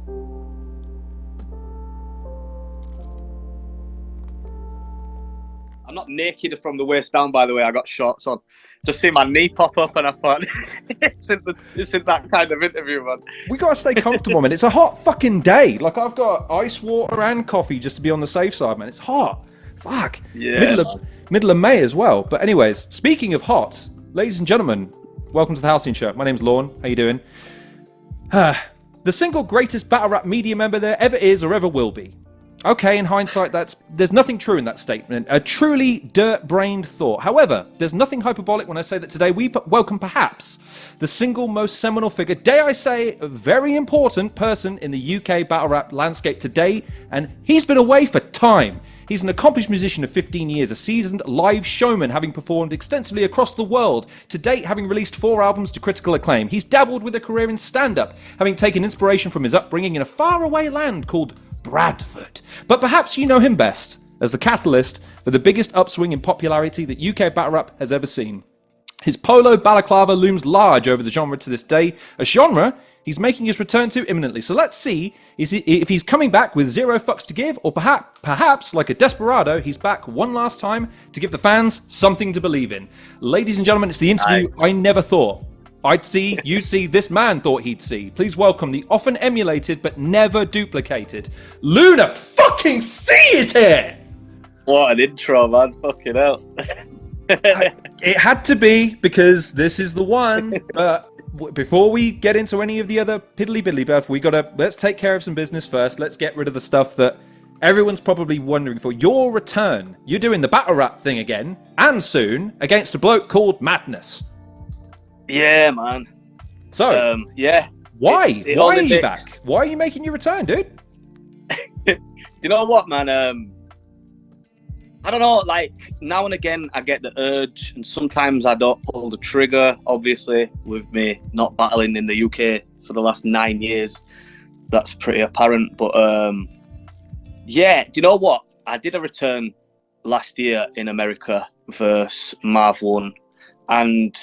I'm not naked from the waist down, by the way. I got shorts on. Just see my knee pop up, and I thought, it's in that kind of interview, man. We gotta stay comfortable, man. It's a hot fucking day. Like, I've got ice water and coffee just to be on the safe side, man. It's hot. Fuck. Yeah. Middle of May as well. But anyways, speaking of hot, ladies and gentlemen, welcome to the Halcyon Show. My name's Lorne. How you doing? The single greatest battle rap media member there ever is or ever will be. Okay, in hindsight, there's nothing true in that statement. A truly dirt-brained thought. However, there's nothing hyperbolic when I say that today we welcome perhaps the single most seminal figure, dare I say, a very important person in the UK battle rap landscape today, and he's been away for time. He's an accomplished musician of 15 years, a seasoned live showman, having performed extensively across the world, to date having released 4 albums to critical acclaim. He's dabbled with a career in stand-up, having taken inspiration from his upbringing in a faraway land called Bradford. But perhaps you know him best as the catalyst for the biggest upswing in popularity that UK battle rap has ever seen. His Polo Balaclava looms large over the genre to this day, a genre he's making his return to imminently. So let's see if he's coming back with Zero Fux to give, or perhaps like a Desperado, he's back one last time to give the fans something to believe in. Ladies and gentlemen, it's the interview I never thought I'd see, you'd see, this man thought he'd see. Please welcome the often emulated but never duplicated Lunar fucking C is here! What an intro, man. Fucking hell. It had to be, because this is the one. Before we get into any of the other piddly-biddly stuff, let's take care of some business first. Let's get rid of the stuff that everyone's probably wondering for. Your return. You're doing the battle rap thing again, and soon, against a bloke called Madness. Yeah, man. So, yeah. Why? Why are you back? Why are you making your return, dude? You know what, man? I don't know, like, now and again I get the urge, and sometimes I don't pull the trigger, obviously, with me not battling in the UK for the last 9 years. That's pretty apparent. But, yeah, do you know what? I did a return last year in America versus Marv 1, and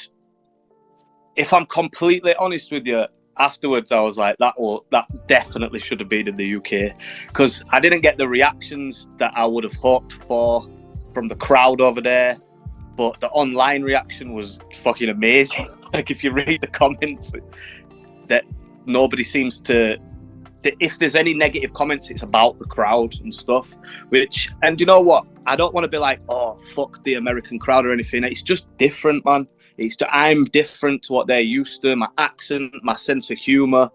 if I'm completely honest with you, afterwards I was like, that definitely should have been in the UK, because I didn't get the reactions that I would have hoped for from the crowd over there, but the online reaction was fucking amazing. Like, if you read the comments, that nobody seems to, if there's any negative comments, it's about the crowd and stuff, and you know what, I don't want to be like, oh, fuck the American crowd or anything. It's just different, man. I'm different to what they're used to. My accent, my sense of humor.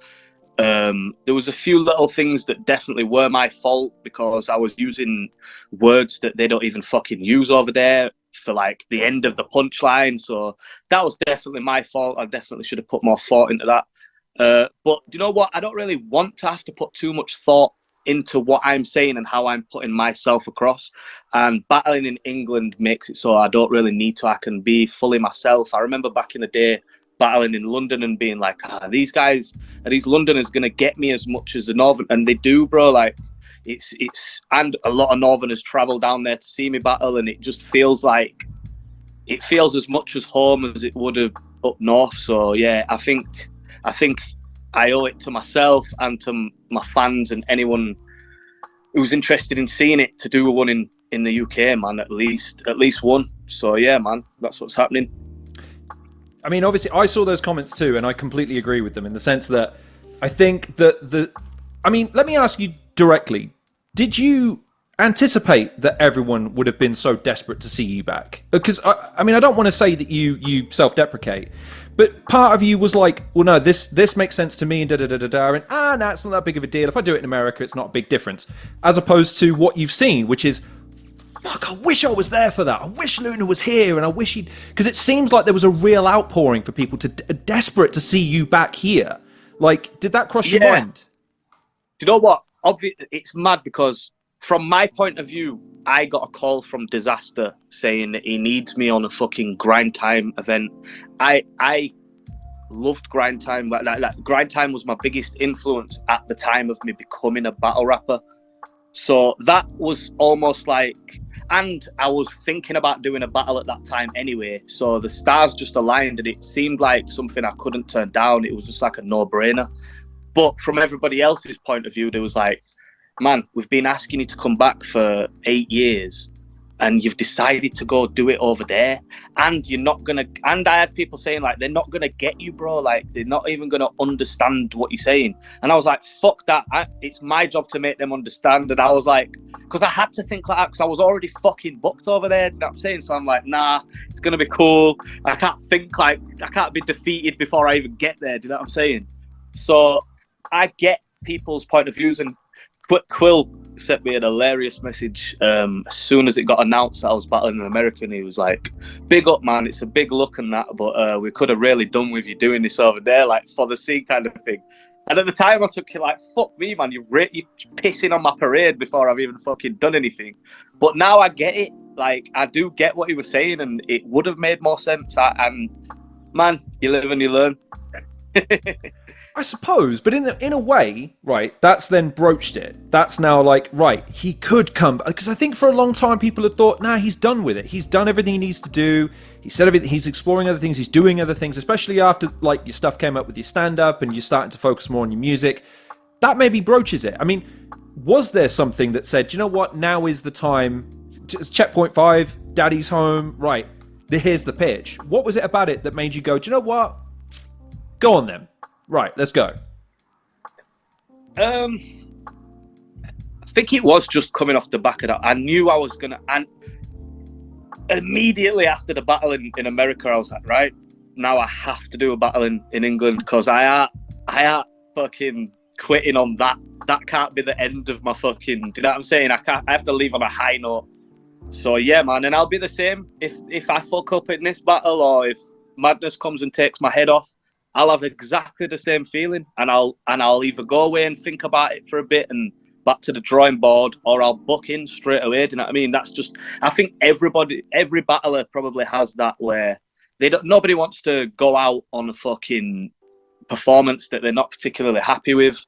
There was a few little things that definitely were my fault, because I was using words that they don't even fucking use over there for like the end of the punchline. So that was definitely my fault. I definitely should have put more thought into that. But you know what? I don't really want to have to put too much thought into what I'm saying and how I'm putting myself across. And battling in England makes it so I don't really need to. I can be fully myself. I remember back in the day battling in London and being like, these guys, are these Londoners going to get me as much as the Northern? And they do, bro. Like, it's and a lot of Northerners travel down there to see me battle, and it just feels like, it feels as much as home as it would have up north. So yeah, I think I owe it to myself and to my fans and anyone who's interested in seeing it to do one in the UK, man, at least one. So yeah, man, that's what's happening. I mean, obviously, I saw those comments too, and I completely agree with them in the sense that I think that I mean, let me ask you directly, did you anticipate that everyone would have been so desperate to see you back? Because I mean, I don't want to say that you self-deprecate, but part of you was like, well, no, this makes sense to me, and and no, it's not that big of a deal. If I do it in America, it's not a big difference, as opposed to what you've seen, which is, fuck, I wish I was there for that. I wish Luna was here, and I wish he'd, because it seems like there was a real outpouring for people to desperate to see you back here. Like, did that cross your mind? Do you know what? It's mad, because from my point of view, I got a call from Disaster saying that he needs me on a fucking Grind Time event. I loved Grind Time. Like, Grind Time was my biggest influence at the time of me becoming a battle rapper. So that was almost like, and I was thinking about doing a battle at that time anyway. So the stars just aligned, and it seemed like something I couldn't turn down. It was just like a no-brainer. But from everybody else's point of view, there was like, man, we've been asking you to come back for 8 years and you've decided to go do it over there, and you're not gonna. And I had people saying like, they're not gonna get you, bro. Like, they're not even gonna understand what you're saying. And I was like, fuck that. It's my job to make them understand. And I was like, because I had to think like that, because I was already fucking booked over there. You know what I'm saying? So I'm like, nah, it's gonna be cool. I can't be defeated before I even get there. Do you know what I'm saying? So I get people's point of views, and Quill sent me an hilarious message as soon as it got announced that I was battling in America, and he was like, big up, man, it's a big look and that, but we could have really done with you doing this over there, like, for the scene kind of thing. And at the time I took it like, fuck me, man, you're pissing on my parade before I've even fucking done anything. But now I get it. Like, I do get what he was saying, and it would have made more sense. And man, you live and you learn. I suppose, but in a way, right, that's then broached it. That's now like, right, he could come, because I think for a long time people had thought, nah, he's done with it. He's done everything he needs to do. He said everything. He's exploring other things. He's doing other things, especially after like your stuff came up with your stand-up and you're starting to focus more on your music. That maybe broaches it. I mean, was there something that said, you know what, now is the time, checkpoint 5, daddy's home, right, here's the pitch. What was it about it that made you go, do you know what, go on then. Right, let's go. I think it was just coming off the back of that. I knew I was gonna, and immediately after the battle in America, I was like, right, now I have to do a battle in England, because I are fucking quitting on that. That can't be the end of my fucking. Do you know what I'm saying? I have to leave on a high note. So yeah, man, and I'll be the same if I fuck up in this battle, or if madness comes and takes my head off. I'll have exactly the same feeling, and I'll either go away and think about it for a bit and back to the drawing board, or I'll book in straight away. Do you know what I mean? That's just, I think every battler probably has that, where nobody wants to go out on a fucking performance that they're not particularly happy with.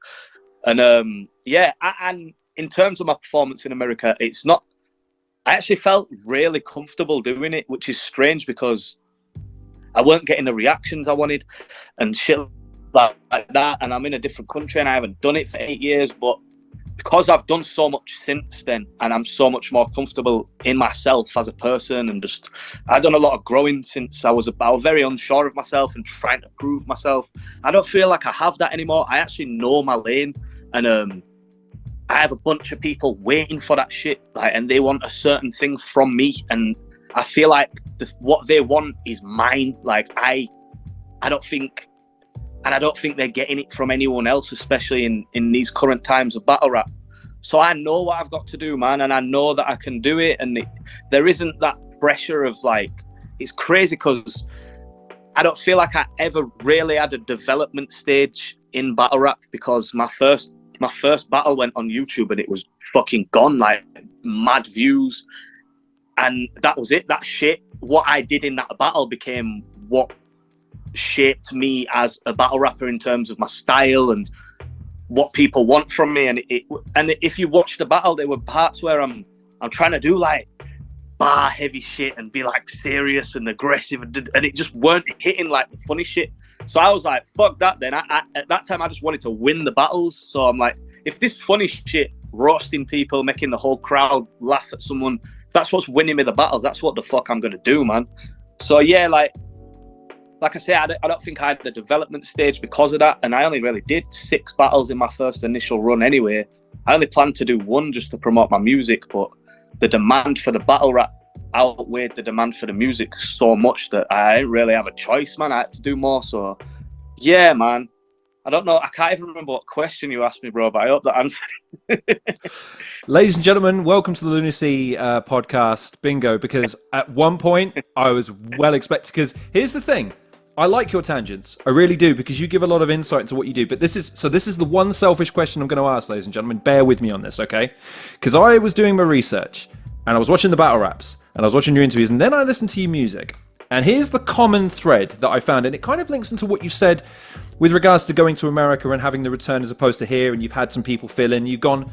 And and in terms of my performance in America, it's not. I actually felt really comfortable doing it, which is strange because I weren't getting the reactions I wanted and shit like that. And I'm in a different country and I haven't done it for 8 years. But because I've done so much since then, and I'm so much more comfortable in myself as a person, and just, I've done a lot of growing since I was very unsure of myself and trying to prove myself. I don't feel like I have that anymore. I actually know my lane, and I have a bunch of people waiting for that shit, like, and they want a certain thing from me, and I feel like what they want is mine. Like, I don't think they're getting it from anyone else, especially in these current times of battle rap. So I know what I've got to do, man, and I know that I can do it. And there isn't that pressure of like, it's crazy because I don't feel like I ever really had a development stage in battle rap, because my first battle went on YouTube and it was fucking gone, like mad views. And that was it. That shit, what I did in that battle became what shaped me as a battle rapper in terms of my style and what people want from me. And if you watch the battle, there were parts where I'm trying to do like bar heavy shit and be like serious and aggressive, and it just weren't hitting like the funny shit. So I was like, fuck that then. At that time, I just wanted to win the battles. So I'm like, if this funny shit, roasting people, making the whole crowd laugh at someone, that's what's winning me the battles, that's what the fuck I'm gonna do, man. So yeah, like I say, I don't think I had the development stage because of that, and I only really did 6 battles in my first initial run anyway. I only planned to do 1 just to promote my music, but the demand for the battle rap outweighed the demand for the music so much that I didn't really have a choice, man. I had to do more. So yeah, man, I don't know, I can't even remember what question you asked me, bro, but I hope that answered. Ladies and gentlemen, welcome to the Lunar C podcast bingo, because at one point I was well expected, because here's the thing, I like your tangents, I really do, because you give a lot of insight into what you do. But this is the one selfish question I'm going to ask, ladies and gentlemen. Bear with me on this, okay? Because I was doing my research and I was watching the battle raps and I was watching your interviews, and then I listened to your music. And here's the common thread that I found, and it kind of links into what you said with regards to going to America and having the return as opposed to here, and you've had some people fill in, you've gone,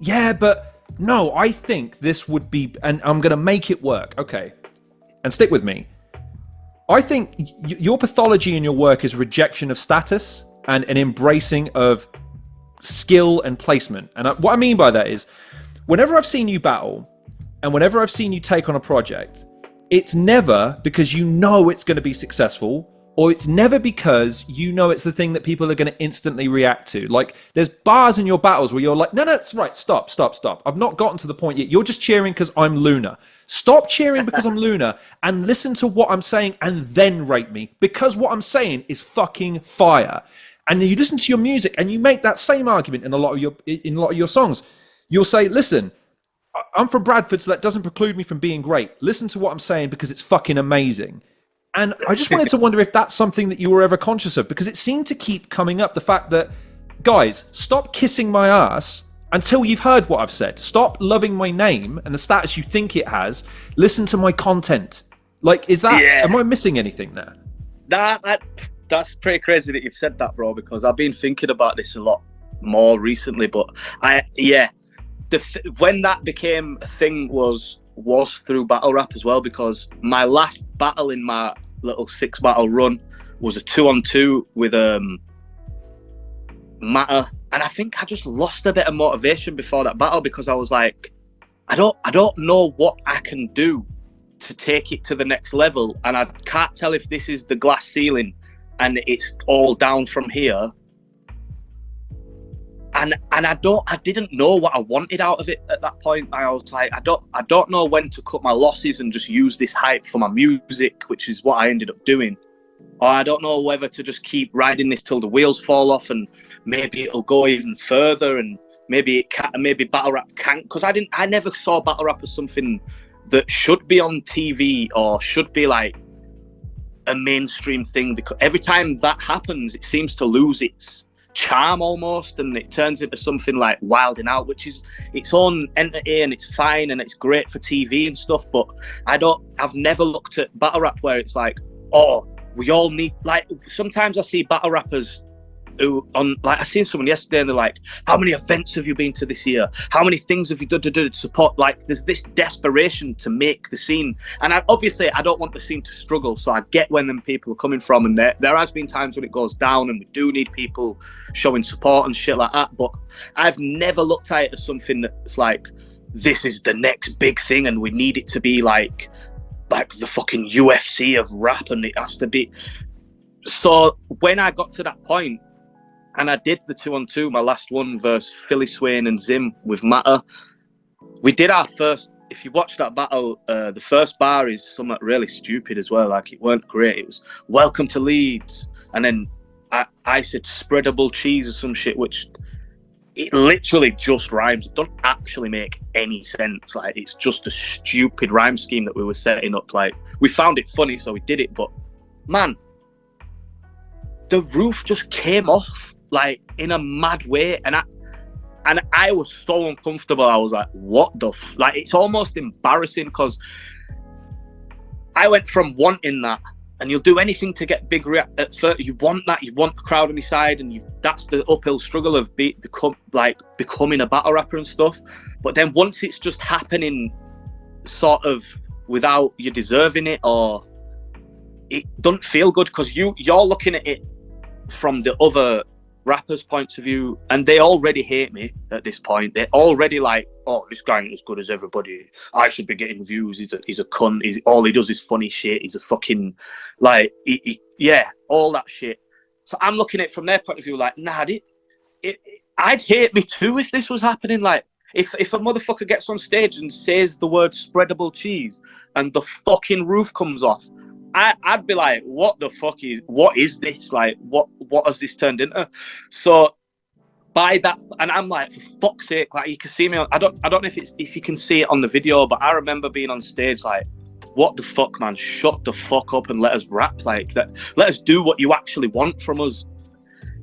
yeah, but no, I think this would be, and I'm going to make it work. Okay, and stick with me. I think your pathology in your work is rejection of status. and an embracing of skill and placement. And what I mean by that is, whenever I've seen you battle and whenever I've seen you take on a project, it's never because you know it's going to be successful, or it's never because you know it's the thing that people are going to instantly react to. Like, there's bars in your battles where you're like, no, that's right, stop. I've not gotten to the point yet. You're just cheering because I'm Lunar. Stop cheering because I'm Lunar and listen to what I'm saying and then rate me, because what I'm saying is fucking fire. And then you listen to your music and you make that same argument in a lot of your songs. You'll say, listen, I'm from Bradford, so that doesn't preclude me from being great. Listen to what I'm saying because it's fucking amazing. And I just wanted to wonder if that's something that you were ever conscious of, because it seemed to keep coming up, the fact that, guys, stop kissing my ass until you've heard what I've said. Stop loving my name and the status you think it has. Listen to my content. Like, is that, am I missing anything there? That's pretty crazy that you've said that, bro, because I've been thinking about this a lot more recently. But when that became a thing was through battle rap as well, because my last battle in my little 6 battle run was a 2-on-2 with Matter, and I think I just lost a bit of motivation before that battle, because I was like, I don't know what I can do to take it to the next level, and I can't tell if this is the glass ceiling and it's all down from here. And I didn't know what I wanted out of it at that point. I was like, I don't know when to cut my losses and just use this hype for my music, which is what I ended up doing. Or I don't know whether to just keep riding this till the wheels fall off, and maybe it'll go even further, and maybe battle rap can't, because I never saw battle rap as something that should be on TV or should be like a mainstream thing, because every time that happens, it seems to lose its charm almost, and it turns into something like Wilding Out, which is its own entity, and it's fine and it's great for TV and stuff. But I've never looked at battle rap where it's like, oh, we all need, like, sometimes I see battle rappers who I seen someone yesterday and they're like, how many events have you been to this year? How many things have you done to support? Like, there's this desperation to make the scene. And obviously I don't want the scene to struggle, so I get where them people are coming from, and there has been times when it goes down and we do need people showing support and shit like that. But I've never looked at it as something that's like, this is the next big thing and we need it to be like the fucking UFC of rap, and it has to be. So when I got to that point, and I did the 2-on-2, my last one, versus Philly Swain and Zim with Matter. We did our first, if you watch that battle, the first bar is somewhat really stupid as well. Like, it weren't great. It was, welcome to Leeds. And then I said spreadable cheese or some shit, which it literally just rhymes. It doesn't actually make any sense. Like, it's just a stupid rhyme scheme that we were setting up. Like, we found it funny, so we did it. But, man, the roof just came off, like, in a mad way, and I was so uncomfortable. I was like, what the like, it's almost embarrassing, because I went from wanting that, and you'll do anything to get big at first. You want that, you want the crowd on your side, and that's the uphill struggle of becoming a battle rapper and stuff. But then once it's just happening sort of without you deserving it, or it doesn't feel good, because you're looking at it from the other rappers' points of view, and they already hate me at this point. They're already like, oh, this guy ain't as good as everybody. I should be getting views. He's a cunt. All he does is funny shit. He's a fucking, like, all that shit. So I'm looking at it from their point of view, like, nah, I'd hate me too if this was happening. Like, if a motherfucker gets on stage and says the word spreadable cheese and the fucking roof comes off, I'd be like, what is this? Like, what has this turned into? So by that, and I'm like, for fuck's sake, like, you can see me I don't know if you can see it on the video, but I remember being on stage like, what the fuck, man? Shut the fuck up and let us rap. Like, that. Let us do what you actually want from us.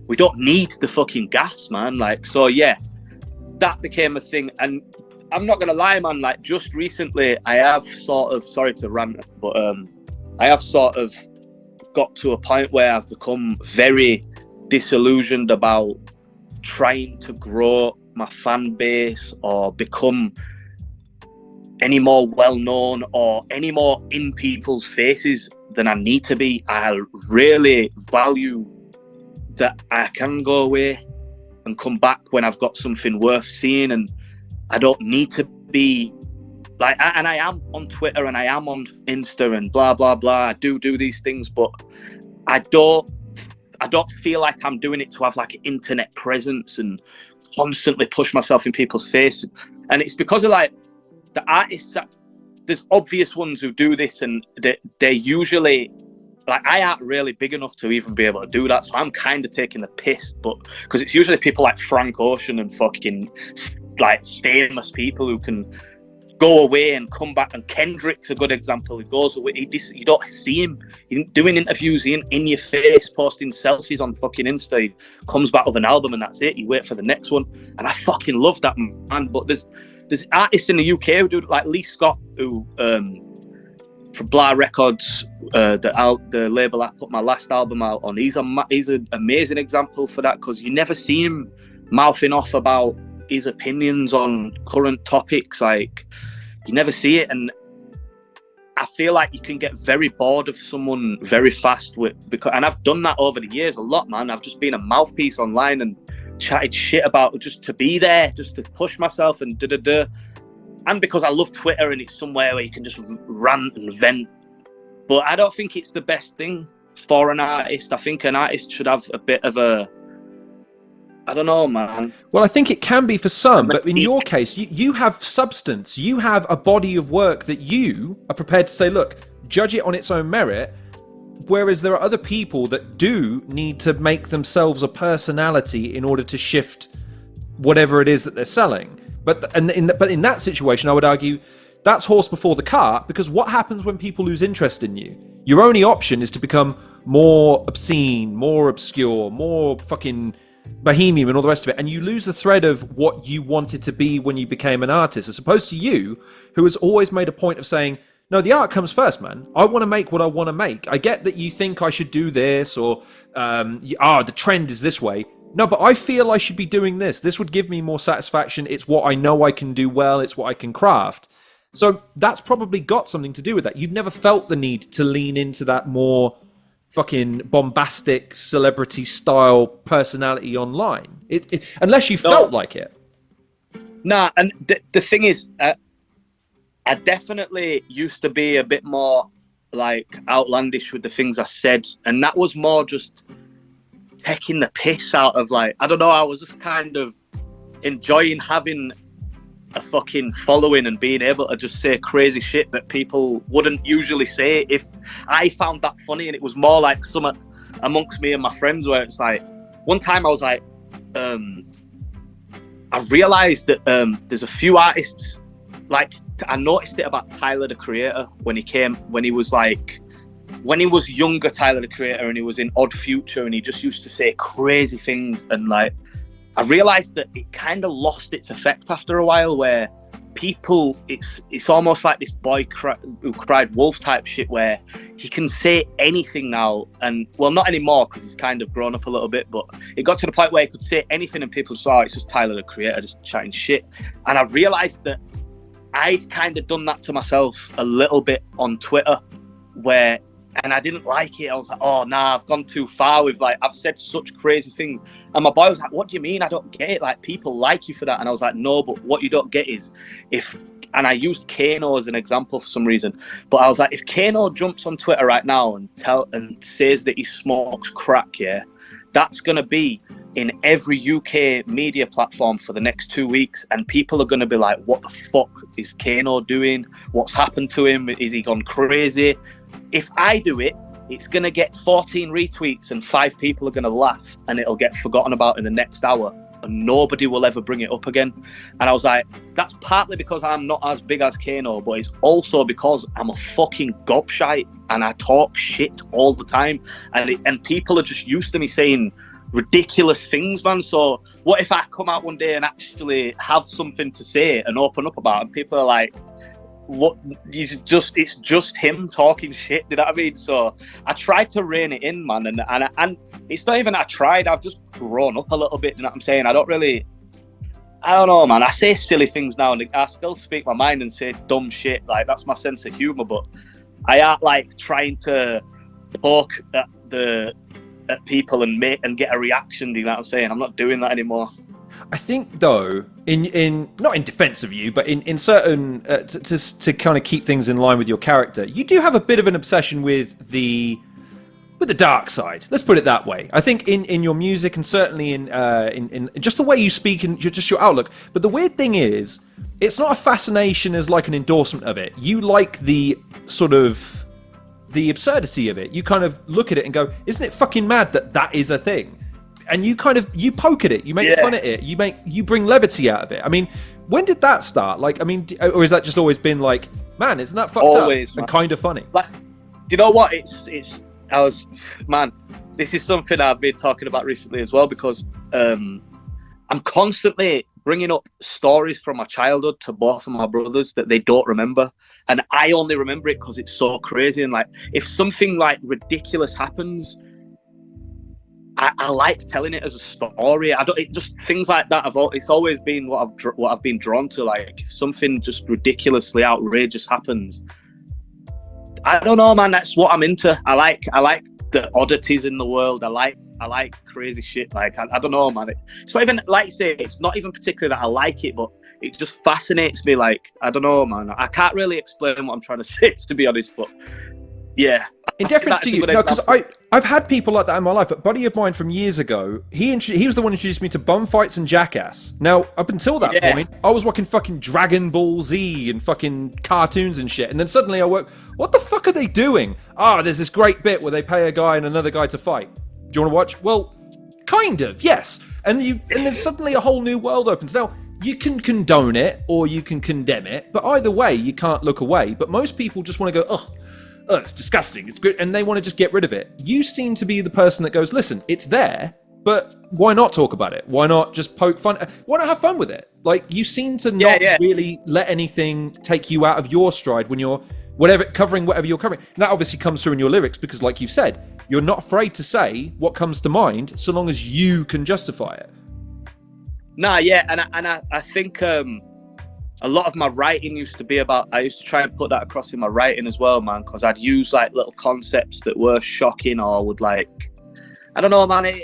We don't need the fucking gas, man. Like, so yeah, that became a thing. And I'm not gonna lie, man, like, just recently I have sort of, sorry to rant, but I have sort of got to a point where I've become very disillusioned about trying to grow my fan base or become any more well-known or any more in people's faces than I need to be. I really value that I can go away and come back when I've got something worth seeing, and I don't need to be like, and I am on Twitter and I am on Insta and blah blah blah. I do these things, but I don't feel like I'm doing it to have like an internet presence and constantly push myself in people's face. And it's because of like the artists that, there's obvious ones who do this, and they're usually like, I aren't really big enough to even be able to do that, so I'm kind of taking the piss. But because it's usually people like Frank Ocean and fucking like famous people who can go away and come back. And Kendrick's a good example. He goes away, you don't see him doing interviews in your face, posting selfies on fucking Insta. He comes back with an album and that's it. You wait for the next one, and I fucking love that, man. But there's artists in the UK who do, like Lee Scott, who for Blah Records, the label I put my last album out on, he's an amazing example for that, because you never see him mouthing off about his opinions on current topics. Like, you never see it, and I feel like you can get very bored of someone very fast and I've done that over the years a lot, man. I've just been a mouthpiece online and chatted shit about, just to be there, just to push myself and and because I love Twitter and it's somewhere where you can just rant and vent. But I don't think it's the best thing for an artist. I think an artist should have a bit of a, I don't know, man. Well, I think it can be for some, but in your case, you have substance. You have a body of work that you are prepared to say, look, judge it on its own merit, whereas there are other people that do need to make themselves a personality in order to shift whatever it is that they're selling. But in that situation, I would argue that's horse before the cart, because what happens when people lose interest in you? Your only option is to become more obscene, more obscure, more fucking bohemian and all the rest of it, and you lose the thread of what you wanted to be when you became an artist, as opposed to you, who has always made a point of saying, no, the art comes first, man. I want to make what I want to make. I get that you think I should do this, or the trend is this way. No, but I feel I should be doing this. This would give me more satisfaction. It's what I know I can do well. It's what I can craft. So that's probably got something to do with that. You've never felt the need to lean into that more fucking bombastic celebrity style personality online, unless you felt like it. Nah, and the thing is, I definitely used to be a bit more like outlandish with the things I said, and that was more just taking the piss out of, like, I don't know, I was just kind of enjoying having a fucking following and being able to just say crazy shit that people wouldn't usually say. If I found that funny, and it was more like some amongst me and my friends, where it's like, one time I was like, I realized that there's a few artists, like, I noticed it about Tyler the Creator when he was younger, Tyler the Creator, and he was in Odd Future, and he just used to say crazy things, and like, I realized that it kind of lost its effect after a while, where people, it's almost like this boy who cried wolf type shit, where he can say anything now, and well, not anymore because he's kind of grown up a little bit, but it got to the point where he could say anything and people saw, oh, it's just Tyler the Creator just chatting shit. And I realized that I'd kind of done that to myself a little bit on Twitter, and I didn't like it. I was like, oh, nah, I've gone too far with, like, I've said such crazy things. And my boy was like, what do you mean? I don't get it. Like, people like you for that. And I was like, no, but what you don't get is and I used Kano as an example for some reason, but I was like, if Kano jumps on Twitter right now and says that he smokes crack, yeah, that's going to be in every UK media platform for the next 2 weeks, and people are going to be like, what the fuck is Kano doing? What's happened to him? Is he gone crazy? If I do it, it's going to get 14 retweets and 5 people are going to laugh, and it'll get forgotten about in the next hour, and nobody will ever bring it up again. And I was like, that's partly because I'm not as big as Kano, but it's also because I'm a fucking gobshite and I talk shit all the time, and people are just used to me saying ridiculous things, man. So what if I come out one day and actually have something to say and open up about it, and people are like, what, it's just him talking shit, you know what I mean? So I tried to rein it in, man, and it's not even I tried, I've just grown up a little bit, you know what I'm saying? I don't know, man. I say silly things now, and I still speak my mind and say dumb shit, like, that's my sense of humor, but I aren't like trying to poke at the at people and get a reaction. Do you know what I'm saying? I'm not doing that anymore. I think though, in not in defense of you, but in certain to kind of keep things in line with your character, you do have a bit of an obsession with the dark side. Let's put it that way. I think in your music and certainly in just the way you speak and just your outlook. But the weird thing is, it's not a fascination as like an endorsement of it. You like the sort of the absurdity of it. You kind of look at it and go, isn't it fucking mad that is a thing? And you kind of you poke at it, you make fun at it, you bring levity out of it. I mean, when did that start? Like, I mean, or has that just always been like, man, isn't that fucked up and kind of funny? Like, do you know what? This is something I've been talking about recently as well, because I'm constantly bringing up stories from my childhood to both of my brothers that they don't remember, and I only remember it because it's so crazy. And like, if something like ridiculous happens, I like telling it as a story. Just things like that. It's always been what I've been drawn to. Like, if something just ridiculously outrageous happens, I don't know, man. That's what I'm into. I like the oddities in the world. I like crazy shit. Like, I don't know, man. It's not even, like you say, it's not even particularly that I like it, but it just fascinates me. Like, I don't know, man. I can't really explain what I'm trying to say, to be honest, but yeah. In deference to you, no, because I've had people like that in my life. A buddy of mine from years ago, he was the one who introduced me to bum fights and Jackass. Now, up until that point, I was watching fucking Dragon Ball Z and fucking cartoons and shit. And then suddenly what the fuck are they doing? There's this great bit where they pay a guy and another guy to fight. Do you want to watch? Well, kind of, yes. And then suddenly a whole new world opens. Now, you can condone it or you can condemn it, but either way, you can't look away. But most people just want to go, ugh. Oh, it's disgusting, it's good, and they want to just get rid of it. You seem to be the person that goes, listen, it's there, but why not talk about it? Why not just poke fun? Why not have fun with it? Like, you seem to not really let anything take you out of your stride when you're covering whatever you're covering. And that obviously comes through in your lyrics because, like you've said, you're not afraid to say what comes to mind so long as you can justify it. Nah, yeah, and I think a lot of my writing used to be about, I used to try and put that across in my writing as well, man, because I'd use like little concepts that were shocking or would like, I don't know, man,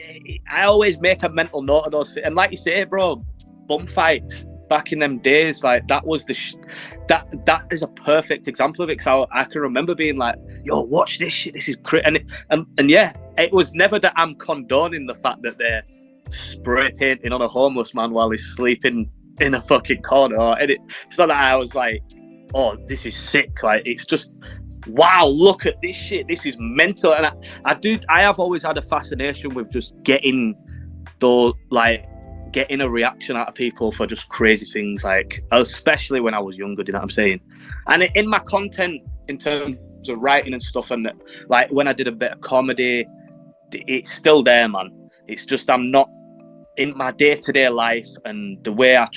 I always make a mental note of those. And like you say, bro, bum fights back in them days, like that was that is a perfect example of it, because I can remember being like, yo, watch this shit, this is crazy. And yeah, it was never that I'm condoning the fact that they're spray painting on a homeless man while he's sleeping in a fucking corner. And it's not that I was like, oh, this is sick. Like, it's just, wow, look at this shit, this is mental. And I have always had a fascination with just getting a reaction out of people for just crazy things, like, especially when I was younger, do you know what I'm saying? And in my content, in terms of writing and stuff, and like when I did a bit of comedy, it's still there, man. It's just, I'm not, in my day-to-day life and the way I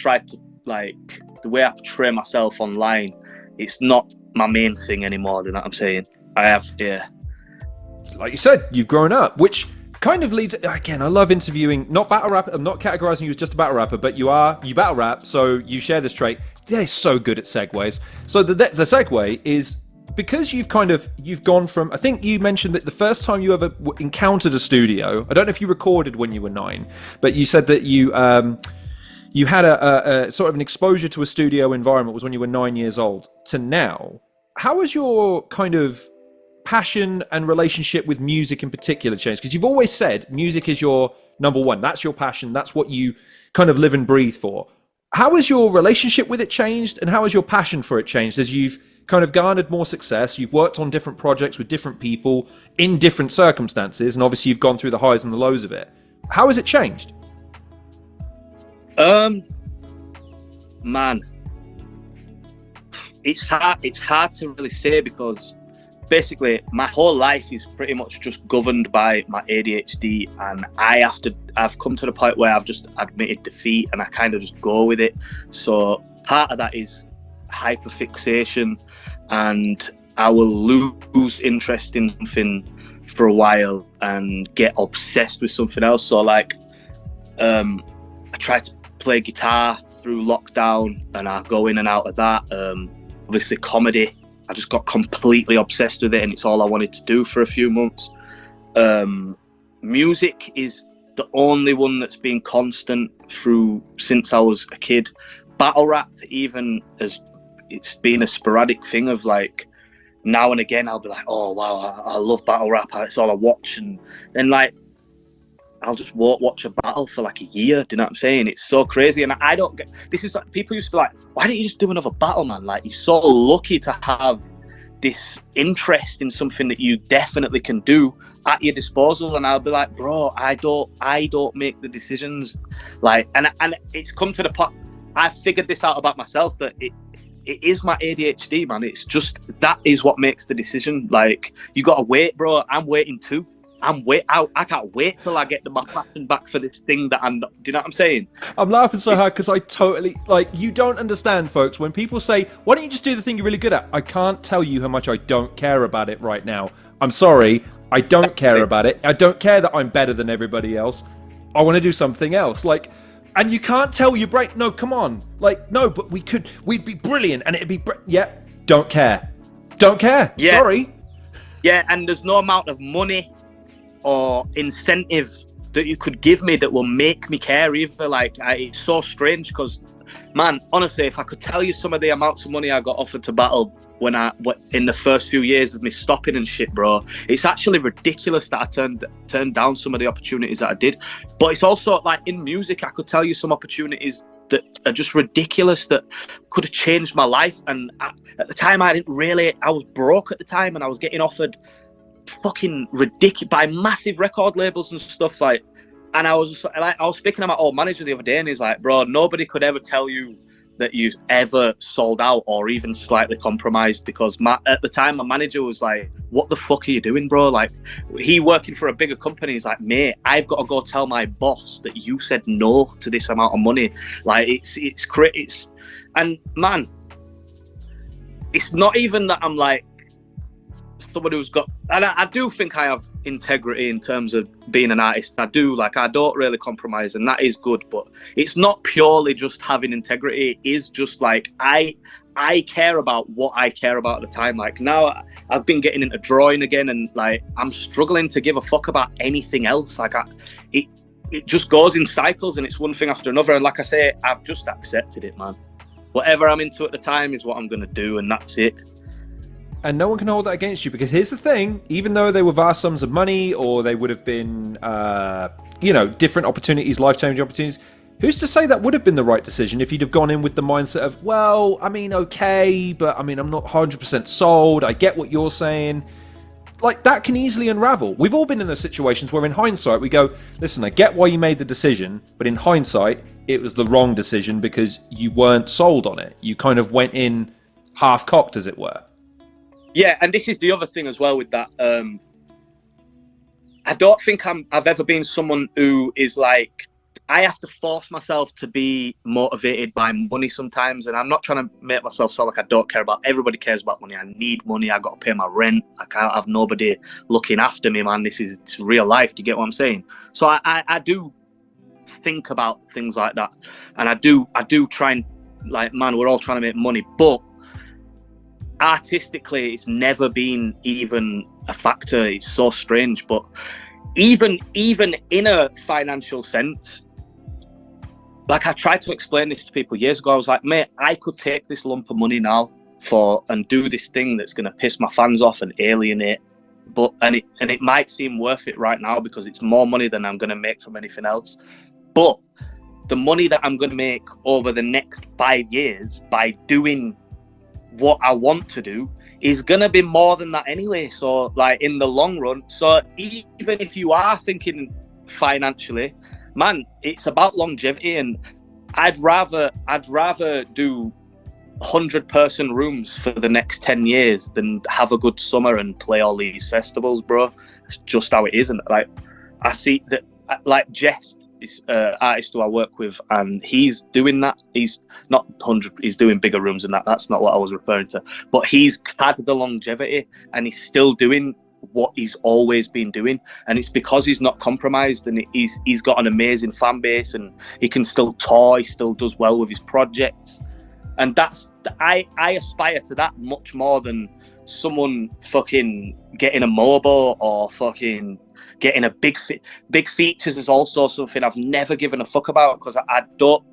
portray myself online, it's not my main thing anymore, you know what I'm saying? Like you said, you've grown up, which kind of leads, again, I love interviewing, not battle rapper, I'm not categorizing you as just a battle rapper, but you battle rap, so you share this trait. They're so good at segues. So the segue is, because you've gone from, I think you mentioned that the first time you ever encountered a studio, I don't know if you recorded when you were 9, but you said that you had a sort of an exposure to a studio environment was when you were 9 years old to now. How has your kind of passion and relationship with music in particular changed? Because you've always said music is your number one. That's your passion. That's what you kind of live and breathe for. How has your relationship with it changed, and how has your passion for it changed as you've kind of garnered more success? You've worked on different projects with different people in different circumstances, and obviously you've gone through the highs and the lows of it. How has it changed? Man, it's hard to really say, because basically my whole life is pretty much just governed by my ADHD, and I've come to the point where I've just admitted defeat and I kind of just go with it. So part of that is hyperfixation, and I will lose interest in something for a while and get obsessed with something else. So like, I tried to play guitar through lockdown and I go in and out of that. Obviously comedy, I just got completely obsessed with it, and it's all I wanted to do for a few months. music is the only one that's been constant through since I was a kid. Battle rap, even as it's been a sporadic thing of like, now and again I'll be like, oh wow, I love battle rap, it's all I watch, and then like I'll just watch a battle for like a year. Do you know what I'm saying? It's so crazy. And I don't get this. Is like, people used to be like, why don't you just do another battle, man? Like, you're so lucky to have this interest in something that you definitely can do at your disposal. And I'll be like, bro, I don't make the decisions. Like, and it's come to the point, I figured this out about myself, that it is my ADHD, man. It's just, that is what makes the decision. Like, you gotta wait, bro. I'm waiting too. I can't wait till I get my passion back for this thing that I'm not, do you know what I'm saying? I'm laughing so hard because I totally, like, you don't understand, folks, when people say, why don't you just do the thing you're really good at? I can't tell you how much I don't care about it right now. I'm sorry, I don't care about it. I don't care that I'm better than everybody else. I want to do something else. Like, and you can't tell your brain, no, come on. Like, no, but we'd be brilliant and it'd be, yeah, don't care. Don't care. Yeah. Sorry. Yeah, and there's no amount of money or incentive that you could give me that will make me care either. Like, it's so strange because, man, honestly, if I could tell you some of the amounts of money I got offered to battle in the first few years of me stopping and shit, bro, it's actually ridiculous that I turned down some of the opportunities that I did. But it's also like in music, I could tell you some opportunities that are just ridiculous that could have changed my life. And at the time, I was broke at the time, and I was getting offered fucking ridiculous by massive record labels and stuff, like, and I was speaking to my old manager the other day, and he's like, bro, nobody could ever tell you that you ever sold out or even slightly compromised, because at the time my manager was like, what the fuck are you doing, bro? Like, he working for a bigger company, he's like, mate, I've got to go tell my boss that you said no to this amount of money. Like, it's and man, it's not even that I'm like somebody who's got, and I do think I have integrity in terms of being an artist. I don't really compromise, and that is good, but it's not purely just having integrity. It is just like I care about what I care about at the time. Like, now I've been getting into drawing again, and like I'm struggling to give a fuck about anything else. Like, it just goes in cycles, and it's one thing after another, and like I say, I've just accepted it, man. Whatever I'm into at the time is what I'm gonna do, and that's it. And no one can hold that against you, because here's the thing, even though they were vast sums of money, or they would have been, different opportunities, life-changing opportunities, who's to say that would have been the right decision if you'd have gone in with the mindset of, well, I mean, okay, but I mean, I'm not 100% sold, I get what you're saying. Like, that can easily unravel. We've all been in those situations where in hindsight we go, listen, I get why you made the decision, but in hindsight, it was the wrong decision because you weren't sold on it. You kind of went in half-cocked, as it were. Yeah, and this is the other thing as well with that. I don't think I've ever been someone who is like, I have to force myself to be motivated by money sometimes, and I'm not trying to make myself sound like I don't care about. Everybody cares about money. I need money. I got to pay my rent. I can't have nobody looking after me, man. It's real life. Do you get what I'm saying? So I do think about things like that, and I do try and, like, man, we're all trying to make money, but artistically it's never been even a factor. It's so strange. But even in a financial sense, like, I tried to explain this to people years ago. I was like, mate, I could take this lump of money now and do this thing that's going to piss my fans off and alienate, and it might seem worth it right now because it's more money than I'm going to make from anything else, but the money that I'm going to make over the next 5 years by doing what I want to do is gonna be more than that anyway. So, like, in the long run, so even if you are thinking financially, man, it's about longevity, and I'd rather do 100-person rooms for the next 10 years than have a good summer and play all these festivals, bro. It's just how it is. And like, I see that, like, Jess, this artist who I work with, and he's doing that. He's not 100, he's doing bigger rooms than that. That's not what I was referring to. But he's had the longevity, and he's still doing what he's always been doing. And it's because he's not compromised, and he's got an amazing fan base, and he can still tour, he still does well with his projects. And I aspire to that much more than someone fucking getting a mobile or fucking getting a big features is also something I've never given a fuck about, because I don't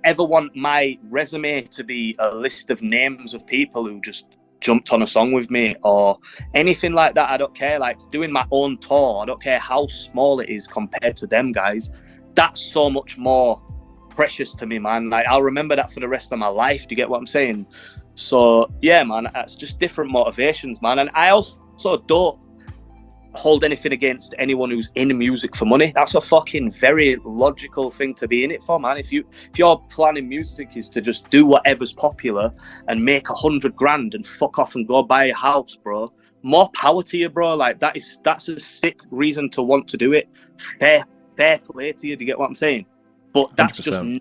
ever want my resume to be a list of names of people who just jumped on a song with me or anything like that. I don't care. Like doing my own tour, I don't care how small it is compared to them guys. That's so much more precious to me, man. Like I'll remember that for the rest of my life. Do you get what I'm saying? So yeah, man, that's just different motivations, man. And I also don't hold anything against anyone who's in music for money. That's a fucking very logical thing to be in it for, man. If your plan in music is to just do whatever's popular and make 100 grand and fuck off and go buy a house, bro, more power to you, bro. Like that's a sick reason to want to do it. Fair play to you. Do you get what I'm saying? But that's 100%.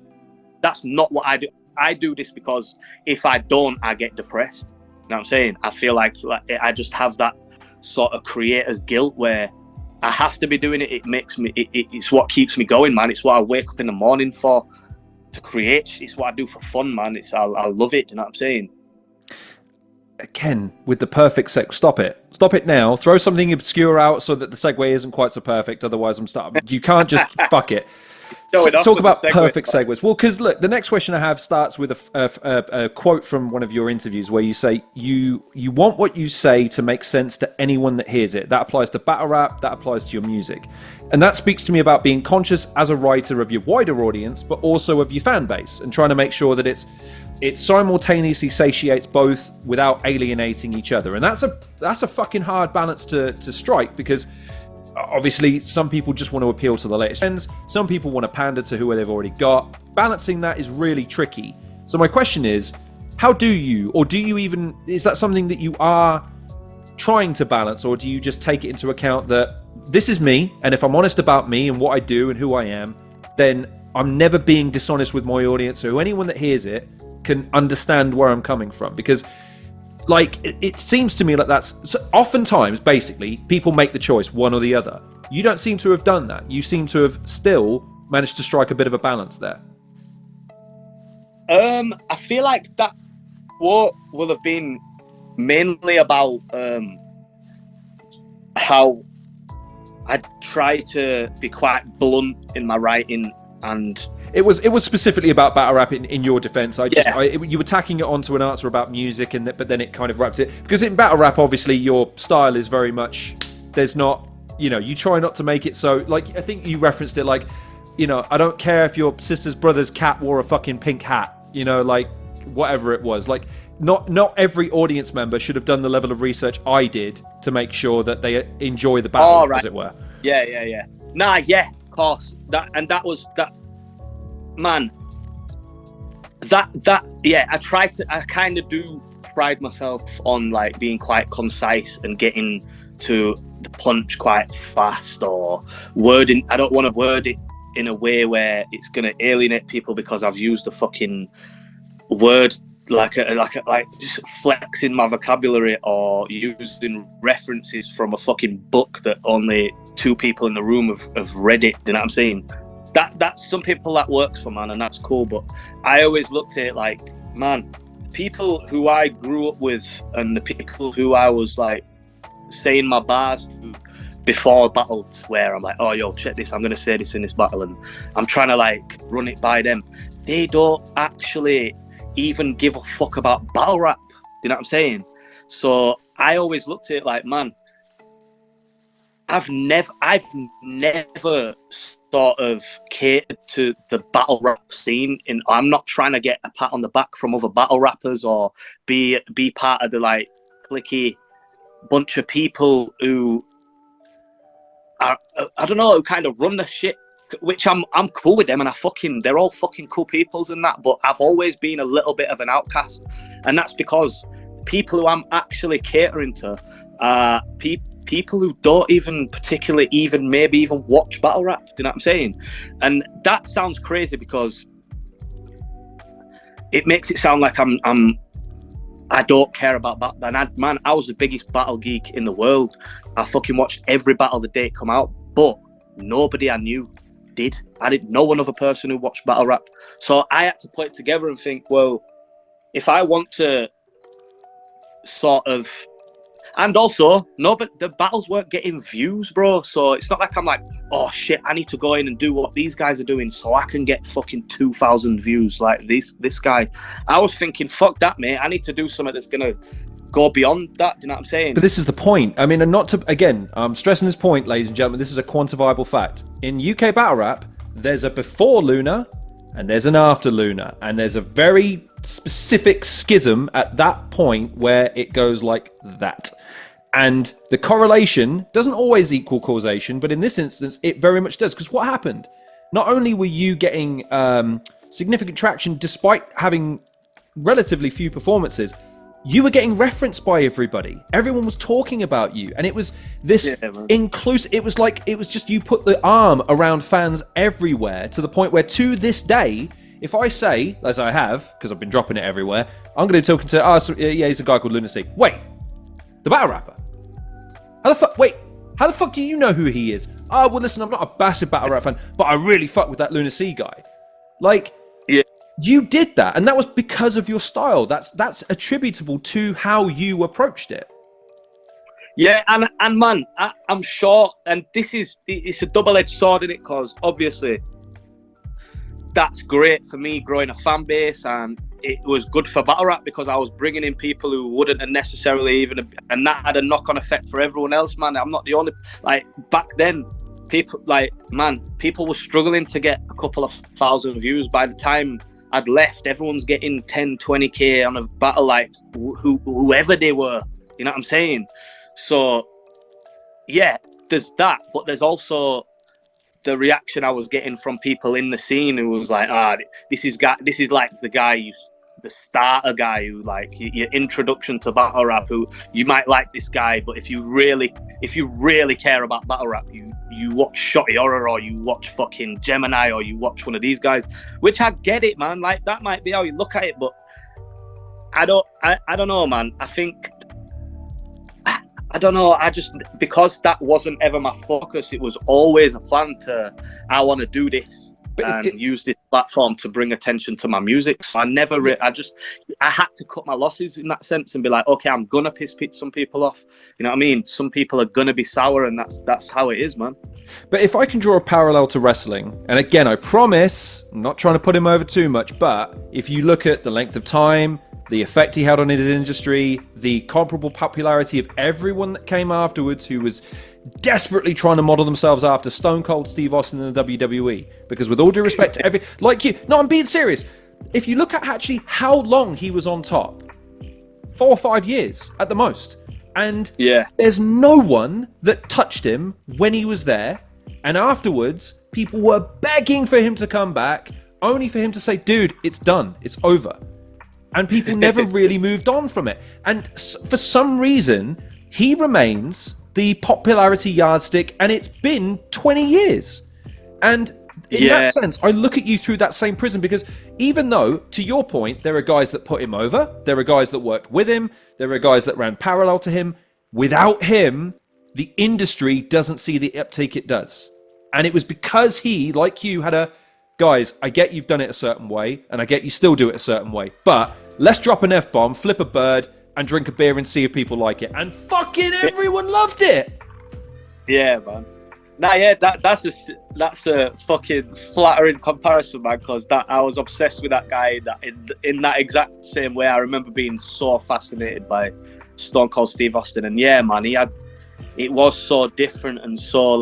that's not what I do. I do this because if I don't, I get depressed. You know what I'm saying? I feel like I just have that sort of creator's guilt where I have to be doing it. It makes me, it's what keeps me going, man. It's what I wake up in the morning for, to create. It's what I do for fun, man. I love it. You know what I'm saying? Again, with the perfect stop it now. Throw something obscure out so that the segue isn't quite so perfect. Otherwise, I'm starting. You can't just fuck it. Talk about perfect segues. Well, because look, the next question I have starts with a quote from one of your interviews where you say you want what you say to make sense to anyone that hears it. That applies to battle rap. That applies to your music, and that speaks to me about being conscious as a writer of your wider audience, but also of your fan base, and trying to make sure that it simultaneously satiates both without alienating each other. And that's a fucking hard balance to strike, because obviously some people just want to appeal to the latest trends, some people want to pander to who they've already got. Balancing that is really tricky. So my question is, how do you, or do you even, is that something that you are trying to balance, or do you just take it into account that this is me, and if I'm honest about me and what I do and who I am, then I'm never being dishonest with my audience, so anyone that hears it can understand where I'm coming from? Because like it seems to me like that's so oftentimes basically people make the choice one or the other. You don't seem to have done that. You seem to have still managed to strike a bit of a balance there. I feel like that quote will have been mainly about how I try to be quite blunt in my writing, and it was specifically about battle rap in your defense. You were tacking it onto an answer about music, and but then it kind of wraps it, because in battle rap obviously your style is very much, there's not, you try not to make it so, like, I think you referenced it like, I don't care if your sister's brother's cat wore a fucking pink hat, like whatever it was. Like not every audience member should have done the level of research I did to make sure that they enjoy the battle, as it were. Yeah. Nah, yeah, of course. That was that. Man, yeah, I kind of do pride myself on like being quite concise and getting to the punch quite fast, or wording. I don't want to word it in a way where it's going to alienate people because I've used the fucking word like just flexing my vocabulary or using references from a fucking book that only 2 people in the room have read it. You know what I'm saying? That's some people that works for, man, and that's cool. But I always looked at it like, man, people who I grew up with and the people who I was like saying my bars to before battles, where I'm like, oh yo, check this, I'm gonna say this in this battle, and I'm trying to like run it by them. They don't actually even give a fuck about battle rap. You know what I'm saying? So I always looked at it like, man, I've never sort of catered to the battle rap scene. I'm not trying to get a pat on the back from other battle rappers or be part of the like cliquey bunch of people who are, I don't know, who kind of run the shit, which I'm cool with them, and they're all fucking cool peoples and that, but I've always been a little bit of an outcast, and that's because people who I'm actually catering to are people who don't even particularly maybe even watch battle rap. You know what I'm saying? And that sounds crazy because it makes it sound like I don't care about battle. Man, I was the biggest battle geek in the world. I fucking watched every battle the day it come out, but nobody I knew did. I didn't know another person who watched battle rap. So I had to put it together and think, well, if I want to sort of. And also, no, but the battles weren't getting views, bro. So it's not like I'm like, oh shit, I need to go in and do what these guys are doing so I can get fucking 2,000 views like this guy. I was thinking, fuck that, mate. I need to do something that's gonna go beyond that. Do you know what I'm saying? But this is the point. I mean, and not to, again, I'm stressing this point, ladies and gentlemen, this is a quantifiable fact. In UK battle rap, there's a before Lunar and there's an after Lunar, and there's a very specific schism at that point where it goes like that. And the correlation doesn't always equal causation, but in this instance, it very much does. Because what happened? Not only were you getting significant traction despite having relatively few performances, you were getting referenced by everybody. Everyone was talking about you. And it was this inclusive, it was like, it was just you put the arm around fans everywhere to the point where to this day, if I say, as I have, because I've been dropping it everywhere, I'm going to be talking to, yeah, he's a guy called Lunar C. Wait, the battle rapper? How the fuck do you know who he is? Oh, well, listen, I'm not a massive battle rap fan, but I really fuck with that Lunar C guy. Like, yeah, you did that, and that was because of your style. That's attributable to how you approached it. Yeah, and man, I'm sure, and it's a double-edged sword in it, because obviously that's great for me growing a fan base, and it was good for battle rap because I was bringing in people who wouldn't have necessarily even, and that had a knock-on effect for everyone else, man. I'm not the only, like, back then, people were struggling to get a couple of thousand views. By the time I'd left, everyone's getting 10, 20K on a battle, like, whoever they were, you know what I'm saying? So, yeah, there's that, but there's also the reaction I was getting from people in the scene who was like, this is like the guy the starter guy who, like, your introduction to battle rap, who you might like this guy, but if you really care about battle rap, you watch Shotty Horror, or you watch fucking Gemini, or you watch one of these guys, which I get it, man. Like, that might be how you look at it, but I don't know, man. I don't know. I just, because that wasn't ever my focus, it was always a plan I want to do this and use this platform to bring attention to my music. So I never, I had to cut my losses in that sense and be like, okay, I'm going to piss some people off. You know what I mean? Some people are going to be sour, and that's how it is, man. But if I can draw a parallel to wrestling, and again, I promise, I'm not trying to put him over too much, but if you look at the length of time, the effect he had on his industry, the comparable popularity of everyone that came afterwards who was desperately trying to model themselves after Stone Cold Steve Austin in the WWE. Because with all due respect to I'm being serious. If you look at actually how long he was on top, 4 or 5 years at the most. And there's no one that touched him when he was there. And afterwards, people were begging for him to come back, only for him to say, dude, it's done. It's over. And people never really moved on from it. And for some reason, he remains the popularity yardstick, and it's been 20 years. And in that sense, I look at you through that same prism, because even though, to your point, there are guys that put him over, there are guys that worked with him, there are guys that ran parallel to him, without him, the industry doesn't see the uptake it does. And it was because he, like you, had guys, I get you've done it a certain way, and I get you still do it a certain way, but let's drop an F-bomb, flip a bird, and drink a beer and see if people like it. And fucking everyone loved it! Yeah, man. Nah, yeah, that's a fucking flattering comparison, man, because I was obsessed with that guy in that exact same way. I remember being so fascinated by Stone Cold Steve Austin, and yeah, man, it was so different and so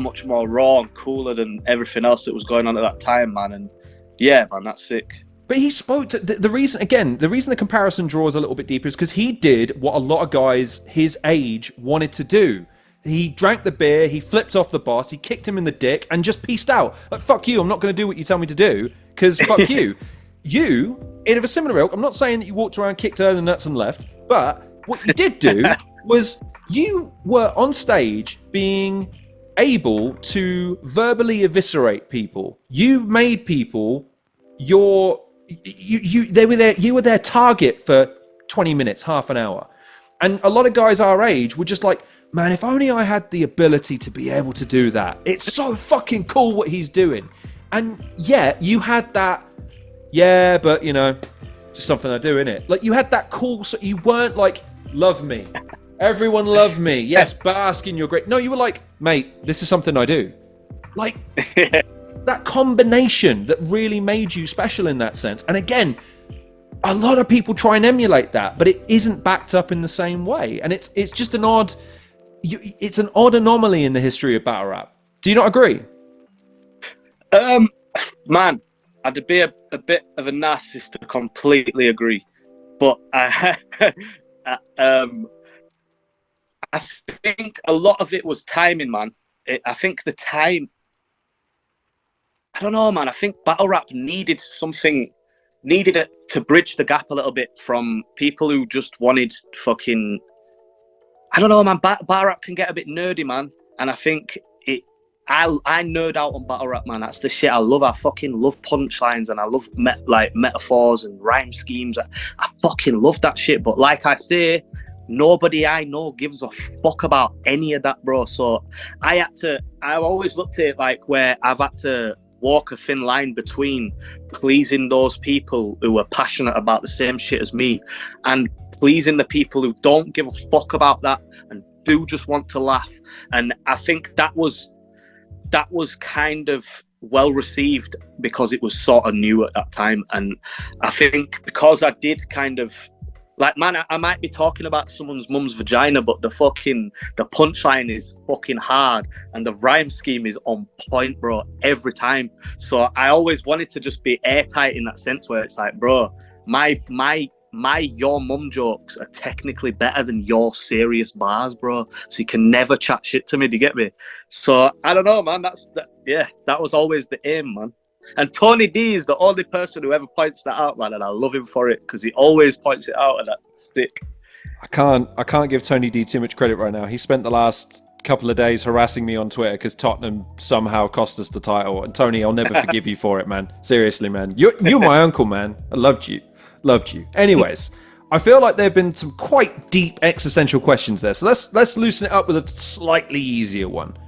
much more raw and cooler than everything else that was going on at that time, man. And yeah, man, that's sick. But he spoke to the reason the comparison draws a little bit deeper is because he did what a lot of guys his age wanted to do. He drank the beer, he flipped off the boss, he kicked him in the dick, and just peaced out. Like, fuck you, I'm not going to do what you tell me to do, because fuck you. You, in a similar ilk, I'm not saying that you walked around, kicked her in the nuts and left, but what you did do was you were on stage being able to verbally eviscerate people. You made people you were their target for 20 minutes, half an hour. And a lot of guys our age were just like, man, if only I had the ability to be able to do that. It's so fucking cool what he's doing. And yeah, you had that, yeah, but just something I do, innit? Like, you had that cool, so you weren't like, love me. Everyone love me. Yes, bask in your great. No, you were like, mate, this is something I do. Like, it's that combination that really made you special in that sense. And again, a lot of people try and emulate that, but it isn't backed up in the same way. And it's just an odd, it's an odd anomaly in the history of battle rap. Do you not agree? Man, I'd be a bit of a narcissist to completely agree, but I think a lot of it was timing, man. I think the time, I don't know, man. I think battle rap needed it to bridge the gap a little bit from people who just wanted fucking, I don't know, man. Battle rap can get a bit nerdy, man, and I think I nerd out on battle rap, man. That's the shit I love. I fucking love punchlines and I love metaphors and rhyme schemes. I fucking love that shit. But like I say, nobody I know gives a fuck about any of that, bro. So I've always looked at it like where I've had to walk a thin line between pleasing those people who are passionate about the same shit as me and pleasing the people who don't give a fuck about that and do just want to laugh. And I think that was kind of well received because it was sort of new at that time. And I think because I did kind of like, man, I might be talking about someone's mum's vagina, but the punchline is fucking hard and the rhyme scheme is on point, bro, every time. So I always wanted to just be airtight in that sense where it's like, bro, your mum jokes are technically better than your serious bars, bro. So you can never chat shit to me. Do you get me? So I don't know, man. That was always the aim, man. And Tony D is the only person who ever points that out, man. And I love him for it because he always points it out, and that's sick. I can't give Tony D too much credit right now. He spent the last couple of days harassing me on Twitter because Tottenham somehow cost us the title. And Tony, I'll never forgive you for it, man. Seriously, man. You're my uncle, man. I loved you. Anyways, I feel like there have been some quite deep existential questions there. So let's loosen it up with a slightly easier one.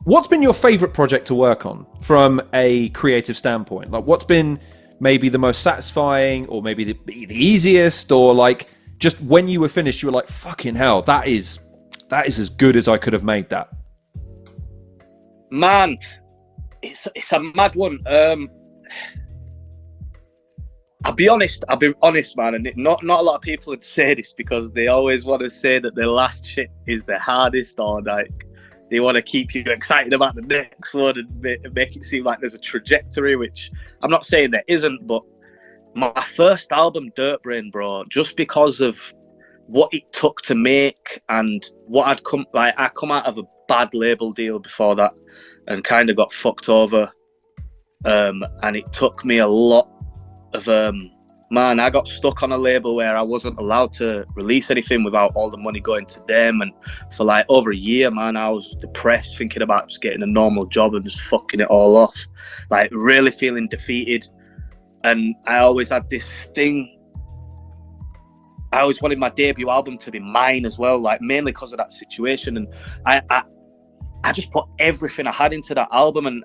What's been your favorite project to work on from a creative standpoint? Like, what's been maybe the most satisfying, or maybe the easiest, or like just when you were finished, you were like, fucking hell, that is as good as I could have made that. Man, it's a mad one. I'll be honest, man, and not a lot of people would say this because they always want to say that their last shit is the hardest, or like they want to keep you excited about the next one and make it seem like there's a trajectory, which I'm not saying there isn't, but my first album, Dirtbrained, bro, just because of what it took to make and what I come out of a bad label deal before that and kind of got fucked over, and it took me a lot of man, I got stuck on a label where I wasn't allowed to release anything without all the money going to them, and for like over a year, man, I was depressed, thinking about just getting a normal job and just fucking it all off, like really feeling defeated. And I always had this thing, I always wanted my debut album to be mine as well, like mainly because of that situation. And I just put everything I had into that album, and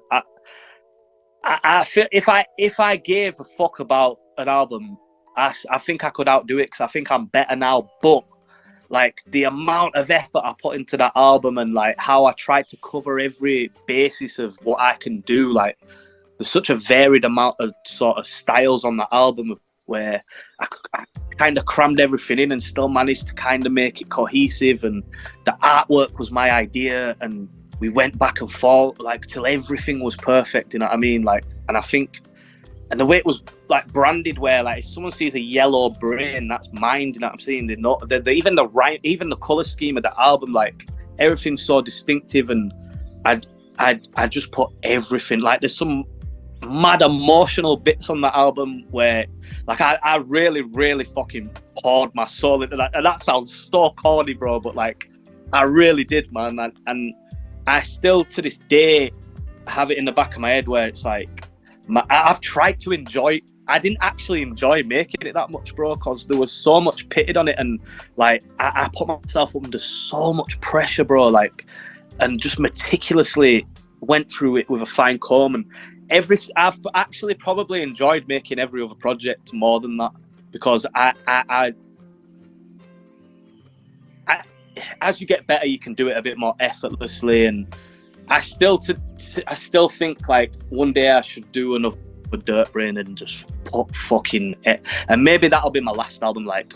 I feel if I gave a fuck about an album, I think I could outdo it, because I think I'm better now. But like the amount of effort I put into that album and like how I tried to cover every basis of what I can do, like there's such a varied amount of sort of styles on the album where I kind of crammed everything in and still managed to kind of make it cohesive. And the artwork was my idea, and we went back and forth like till everything was perfect, you know what I mean? Like, and I think, and the way it was like branded, where like if someone sees a yellow brain, that's mine, you know what I'm saying? They know even the color scheme of the album, like everything's so distinctive. And I just put everything, like there's some mad emotional bits on the album where like I really fucking poured my soul into that. And that sounds so corny, bro, but like I really did, man. And I still to this day have it in the back of my head where it's like I've tried to enjoy. I didn't actually enjoy making it that much, bro, because there was so much pitted on it, and like I put myself under so much pressure, bro, like, and just meticulously went through it with a fine comb. And I've actually probably enjoyed making every other project more than that. because I as you get better, you can do it a bit more effortlessly, and I still think like one day I should do another Dirtbrained and just put fucking it, and maybe that'll be my last album. Like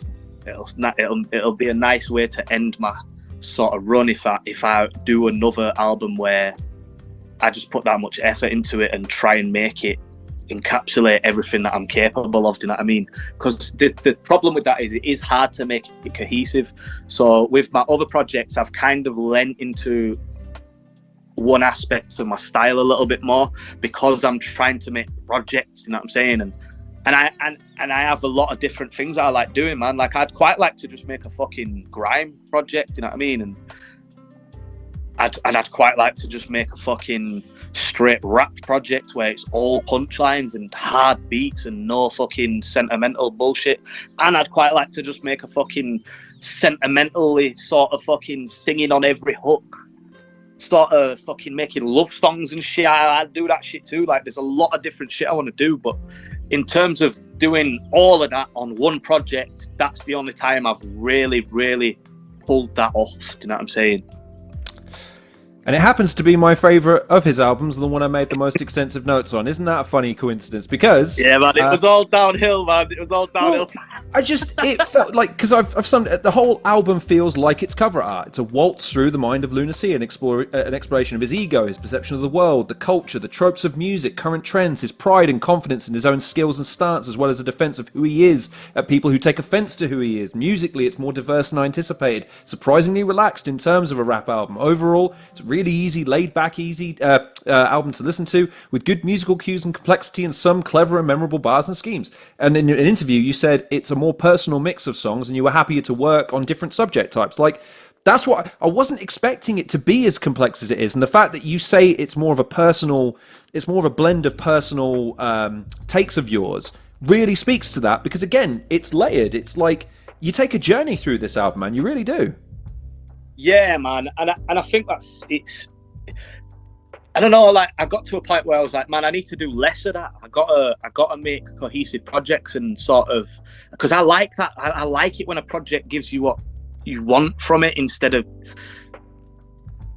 it'll be a nice way to end my sort of run if I do another album where I just put that much effort into it and try and make it encapsulate everything that I'm capable of. Do you know what I mean? Because the problem with that is it is hard to make it cohesive. So with my other projects, I've kind of lent into one aspect of my style a little bit more because I'm trying to make projects. You know what I'm saying? And I have a lot of different things I like doing, man. Like I'd quite like to just make a fucking grime project. You know what I mean? And I'd quite like to just make a fucking straight rap project where it's all punchlines and hard beats and no fucking sentimental bullshit. And I'd quite like to just make a fucking sentimentally sort of fucking singing on every hook, sort of fucking making love songs and shit. I'd do that shit too. Like there's a lot of different shit I want to do, but in terms of doing all of that on one project, that's the only time I've really pulled that off. Do you know what I'm saying? And it happens to be my favourite of his albums, the one I made the most extensive notes on. Isn't that a funny coincidence? Because yeah, man, it was all downhill, man. It was all downhill. Well, it felt like, because I've summed the whole album feels like it's cover art. It's a waltz through the mind of Lunar C, an exploration of his ego, his perception of the world, the culture, the tropes of music, current trends, his pride and confidence in his own skills and stance, as well as a defence of who he is at people who take offence to who he is. Musically, it's more diverse than I anticipated. Surprisingly relaxed in terms of a rap album. Overall, it's really easy, laid back, easy album to listen to, with good musical cues and complexity and some clever and memorable bars and schemes. And in an interview, you said it's a more personal mix of songs and you were happier to work on different subject types. Like, that's what I wasn't expecting it to be as complex as it is. And the fact that you say it's more of a blend of personal takes of yours really speaks to that, because again, it's layered. It's like you take a journey through this album, man. You really do. Yeah, man, and I think it's. I don't know. Like, I got to a point where I was like, man, I need to do less of that. I gotta make cohesive projects and sort of, because I like that. I like it when a project gives you what you want from it instead of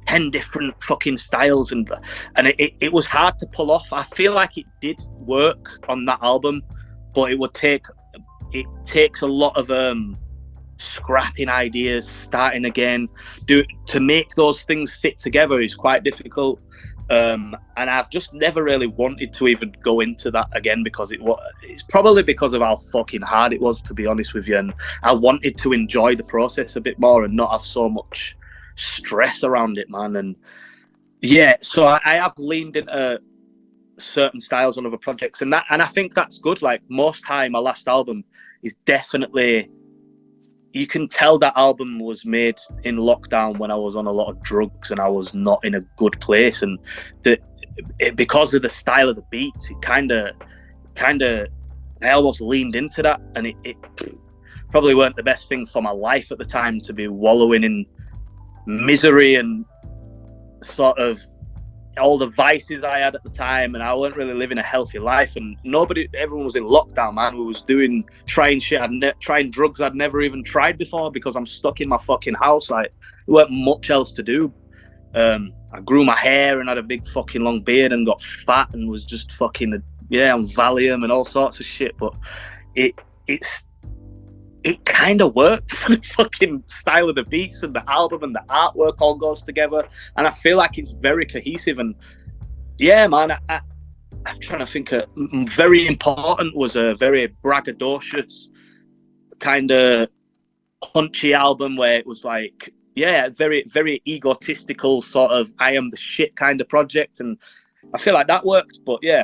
10 different fucking styles, and it was hard to pull off. I feel like it did work on that album, but it takes a lot of scrapping ideas, starting again, to make those things fit together is quite difficult. And I've just never really wanted to even go into that again, because it's probably because of how fucking hard it was, to be honest with you. And I wanted to enjoy the process a bit more and not have so much stress around it, man. And yeah, so I have leaned into certain styles on other projects, and I think that's good. Like, most time, my last album is definitely, you can tell that album was made in lockdown when I was on a lot of drugs and I was not in a good place, and because of the style of the beats, it kind of I almost leaned into that, and it probably weren't the best thing for my life at the time, to be wallowing in misery and sort of all the vices I had at the time, and I weren't really living a healthy life, and everyone was in lockdown, man. We was trying shit, trying drugs I'd never even tried before, because I'm stuck in my fucking house. Like, there weren't much else to do. I grew my hair and had a big fucking long beard and got fat and was just fucking on Valium and all sorts of shit. But it kind of worked for the fucking style of the beats, and the album and the artwork all goes together, and I feel like it's very cohesive. And yeah, man, I'm trying to think. Very important was a very braggadocious, kind of punchy album where it was like, yeah, very, very egotistical, sort of I am the shit kind of project, and I feel like that worked. But yeah,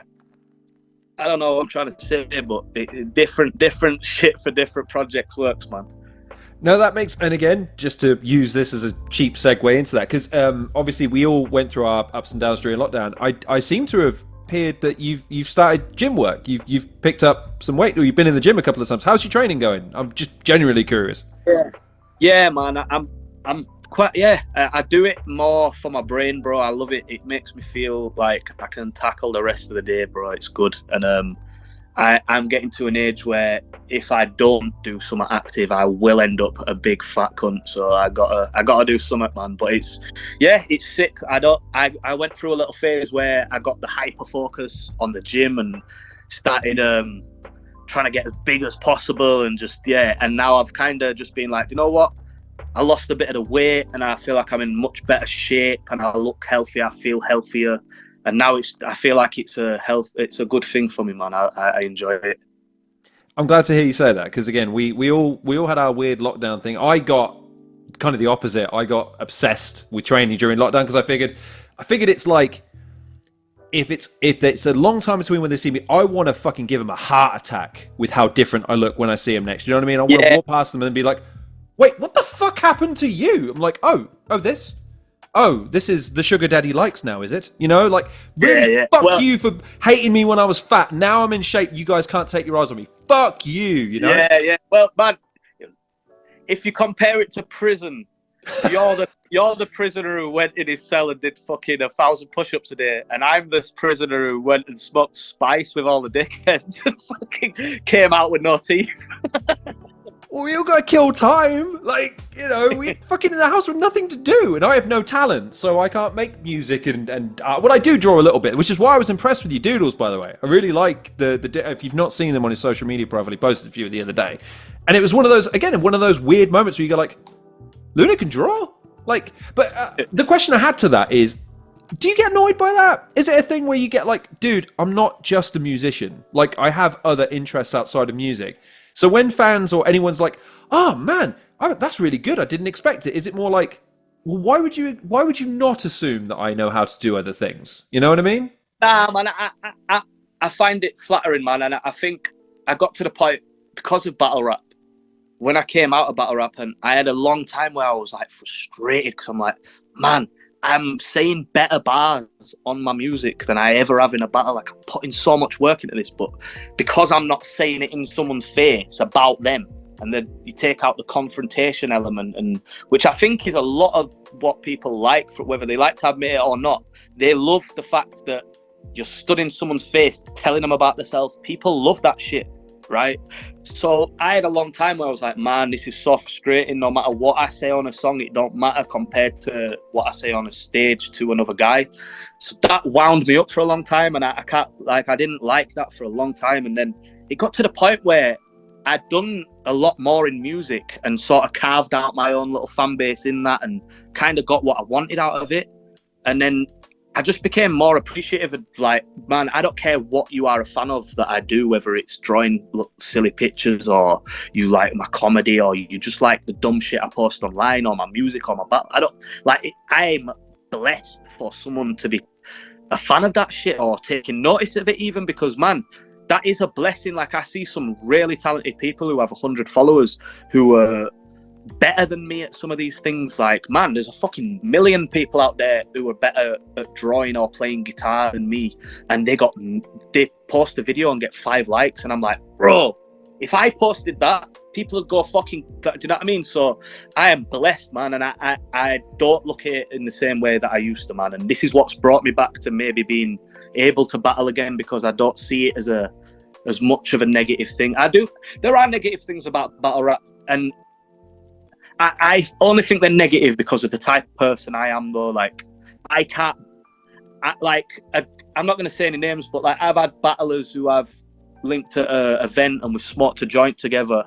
I don't know what I'm trying to say, but different shit for different projects works, man. No, that makes, and again, just to use this as a cheap segue into that, because obviously we all went through our ups and downs during lockdown. I seem to have heard that you've started gym work. You've picked up some weight, or you've been in the gym a couple of times. How's your training going? I'm just genuinely curious. Yeah, man. I'm quite, I do it more for my brain, bro. I love it. It makes me feel like I can tackle the rest of the day, bro. It's good. And I'm getting to an age where if I don't do something active, I will end up a big fat cunt. So I gotta do something, man. But it's sick. I went through a little phase where I got the hyper focus on the gym and started trying to get as big as possible and and now I've kind of just been like, you know what? I lost a bit of the weight and I feel like I'm in much better shape and I look healthier, I feel healthier. And now I feel like it's a good thing for me, man. I enjoy it. I'm glad to hear you say that because again, we all had our weird lockdown thing. I got kind of the opposite. I got obsessed with training during lockdown because I figured it's like if it's a long time between when they see me, I want to fucking give them a heart attack with how different I look when I see them next. You know what I mean? I want to walk past them and be like, wait, what the fuck happened to you? I'm like, this is the sugar daddy likes now, is it? You know, like, really, fuck you for hating me when I was fat. Now I'm in shape. You guys can't take your eyes on me. Fuck you, you know? Yeah. Well, man, if you compare it to prison, you're the prisoner who went in his cell and did fucking 1,000 push-ups a day, and I'm this prisoner who went and smoked spice with all the dickheads and fucking came out with no teeth. Well, we all gotta kill time. Like, you know, we're fucking in the house with nothing to do, and I have no talent, so I can't make music and well, I do draw a little bit, which is why I was impressed with your doodles, by the way. I really like the if you've not seen them on his social media profile, he posted a few the other day, and it was one of those weird moments where you go like, Luna can draw. Like, but the question I had to that is, do you get annoyed by that? Is it a thing where you get like, dude, I'm not just a musician. Like, I have other interests outside of music. So when fans or anyone's like, oh man, that's really good, I didn't expect it. Is it more like, well, why would you not assume that I know how to do other things? You know what I mean? Nah, man, I find it flattering, man. And I think I got to the point because of battle rap, when I came out of battle rap, and I had a long time where I was like frustrated because I'm like, man, I'm saying better bars on my music than I ever have in a battle. Like, I'm putting so much work into this, but because I'm not saying it in someone's face about them, and then you take out the confrontation element, and which I think is a lot of what people like, for whether they like to admit it or not. They love the fact that you're stood in someone's face telling them about themselves. People love that shit, right? So I had a long time where I was like, man, this is so frustrating. No matter what I say on a song, it don't matter compared to what I say on a stage to another guy. So that wound me up for a long time, and I didn't like that for a long time. And then it got to the point where I'd done a lot more in music and sort of carved out my own little fan base in that and kind of got what I wanted out of it. And then I just became more appreciative of, like, man, I don't care what you are a fan of that I do, whether it's drawing silly pictures or you like my comedy or you just like the dumb shit I post online or my music or my battle. I don't like it. I'm blessed for someone to be a fan of that shit or taking notice of it, even, because, man, that is a blessing. Like, I see some really talented people who have 100 followers who are better than me at some of these things. Like, man, there's a fucking million people out there who are better at drawing or playing guitar than me, and they post a video and get 5 likes, and I'm like, bro, if I posted that, people would go fucking, do you know what I mean? So I am blessed, man, and I don't look at it in the same way that I used to, man, and this is what's brought me back to maybe being able to battle again, because I don't see it as much of a negative thing. There are negative things about battle rap, and I only think they're negative because of the type of person I am, though. Like, I'm not going to say any names, but like, I've had battlers who I've linked to an event and we've smoked a joint together,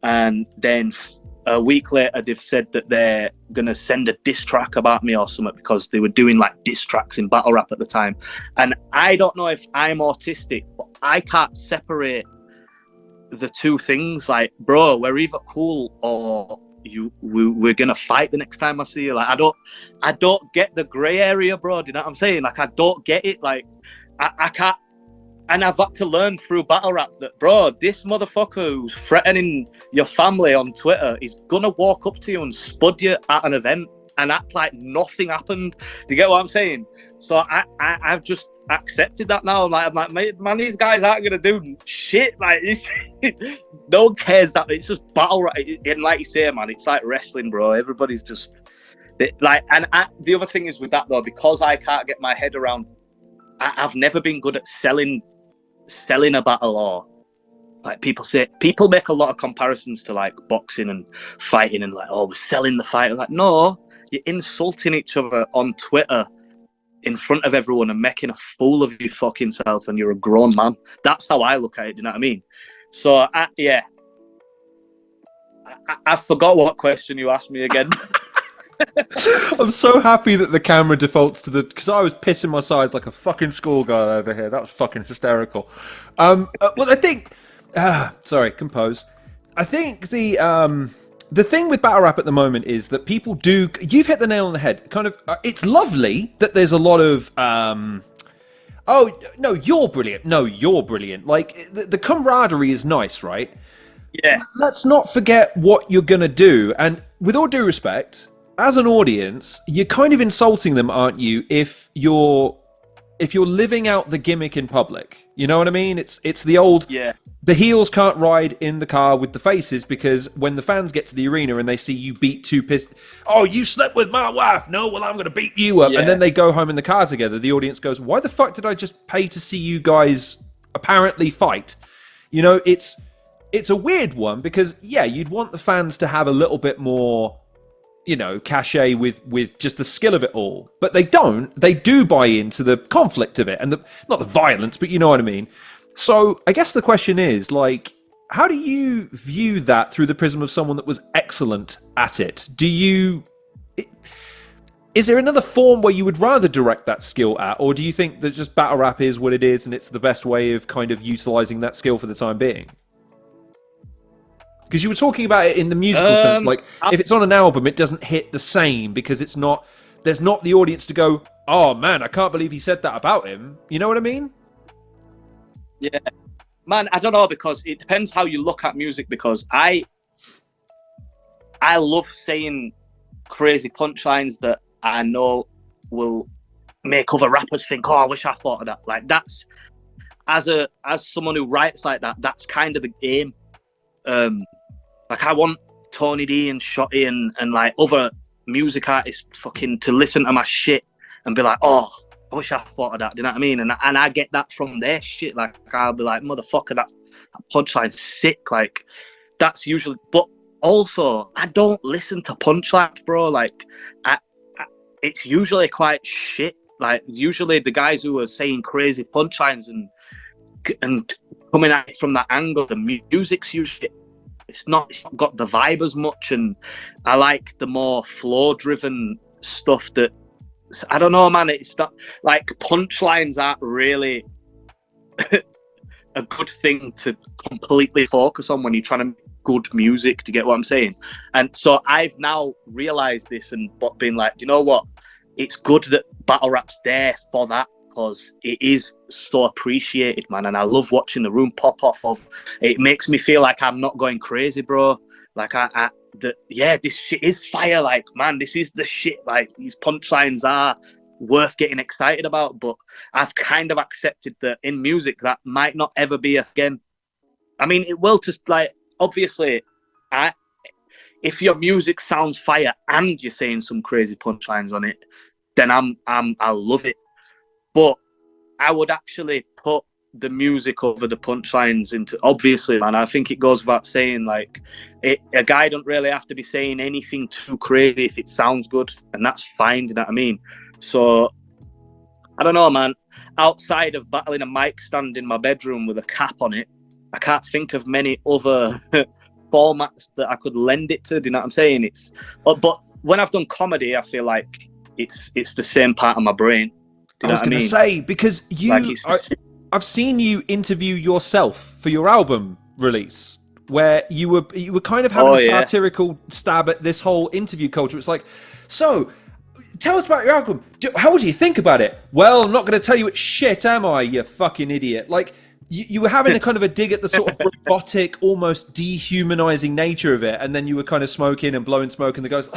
and then a week later they've said that they're going to send a diss track about me or something, because they were doing like diss tracks in battle rap at the time. And I don't know if I'm autistic, but I can't separate the two things. Like, bro, we're either cool or we're gonna fight the next time I see you. Like, I don't get the gray area, bro. Do you know what I'm saying? Like, I don't get it. Like, I can't. And I've had to learn through battle rap that, bro, this motherfucker who's threatening your family on Twitter is gonna walk up to you and spud you at an event and act like nothing happened. Do you get what I'm saying? So I've just accepted that now. I'm like, man, these guys aren't gonna do shit. Like, no one cares. That it's just battle rap. And like you say, man, it's like wrestling, bro. Everybody's just like. And the other thing is with that, though, because I can't get my head around, I've never been good at selling a battle or like people make a lot of comparisons to like boxing and fighting and like, oh, we're selling the fight. I'm like, no, you're insulting each other on Twitter in front of everyone and making a fool of your fucking self, and you're a grown man. That's how I look at it. Do you know what I mean? So yeah, I forgot what question you asked me again. I'm so happy that the camera defaults to the, because I was pissing my sides like a fucking schoolgirl over here. That was fucking hysterical. Well, I think, sorry, compose. I think the thing with battle rap at the moment is that people do. You've hit the nail on the head. Kind of, it's lovely that there's a lot of. Oh no, you're brilliant. No, you're brilliant. Like the camaraderie is nice, right? Yeah. Let's not forget what you're gonna do. And with all due respect, as an audience, you're kind of insulting them, aren't you? If you're living out the gimmick in public, you know what I mean? It's the old. Yeah. The heels can't ride in the car with the faces, because when the fans get to the arena and they see you beat two oh, you slept with my wife. No, well, I'm going to beat you up. Yeah. And then they go home in the car together. The audience goes, why the fuck did I just pay to see you guys apparently fight? You know, it's a weird one, because, yeah, you'd want the fans to have a little bit more, you know, cachet with just the skill of it all. But they don't. They do buy into the conflict of it and not the violence, but you know what I mean. So I guess the question is, like, how do you view that through the prism of someone that was excellent at it? Is there another form where you would rather direct that skill at, or do you think that just battle rap is what it is and it's the best way of kind of utilizing that skill for the time being? Because you were talking about it in the musical sense, like if it's on an album, it doesn't hit the same because there's not the audience to go, oh man, I can't believe he said that about him. You know what I mean? Yeah, man, I don't know, because it depends how you look at music, because I love saying crazy punchlines that I know will make other rappers think, oh, I wish I thought of that. Like, that's, as someone who writes like that, that's kind of the aim. Like, I want Tony D and Shotty and like other music artists fucking to listen to my shit and be like, oh, I wish I thought of that. Do you know what I mean? And I get that from their shit. Like, I'll be like, motherfucker, that punchline's sick. Like, that's usually. But also, I don't listen to punchlines, bro. Like, it's usually quite shit. Like, usually the guys who are saying crazy punchlines and coming at it from that angle, the music's usually it's not got the vibe as much. And I like the more flow-driven stuff that. I don't know, man. It's not like punchlines aren't really a good thing to completely focus on when you're trying to make good music. To get what I'm saying? And so I've now realized this and been like, you know what? It's good that battle rap's there for that, because it is so appreciated, man. And I love watching the room pop off of. It makes me feel like I'm not going crazy, bro. Like this shit is fire. Like, man, this is the shit. Like, these punchlines are worth getting excited about. But I've kind of accepted that in music that might not ever be again. I mean, it will just, like, obviously, if your music sounds fire and you're saying some crazy punchlines on it, then I'll love it. But I would actually put the music over the punchlines into, obviously, man. I think it goes without saying, like, a guy don't really have to be saying anything too crazy if it sounds good, and that's fine. You know what I mean? So I don't know, man. Outside of battling a mic stand in my bedroom with a cap on it, I can't think of many other formats that I could lend it to. Do you know what I'm saying? But when I've done comedy, I feel like it's the same part of my brain. I was going to say, because I've seen you interview yourself for your album release, where you were kind of having a satirical stab at this whole interview culture. It's like, so tell us about your album. How do you think about it? Well, I'm not going to tell you it's shit, am I, you fucking idiot? Like, you were having a kind of a dig at the sort of robotic, almost dehumanizing nature of it, and then you were kind of smoking and blowing smoke, and the guys,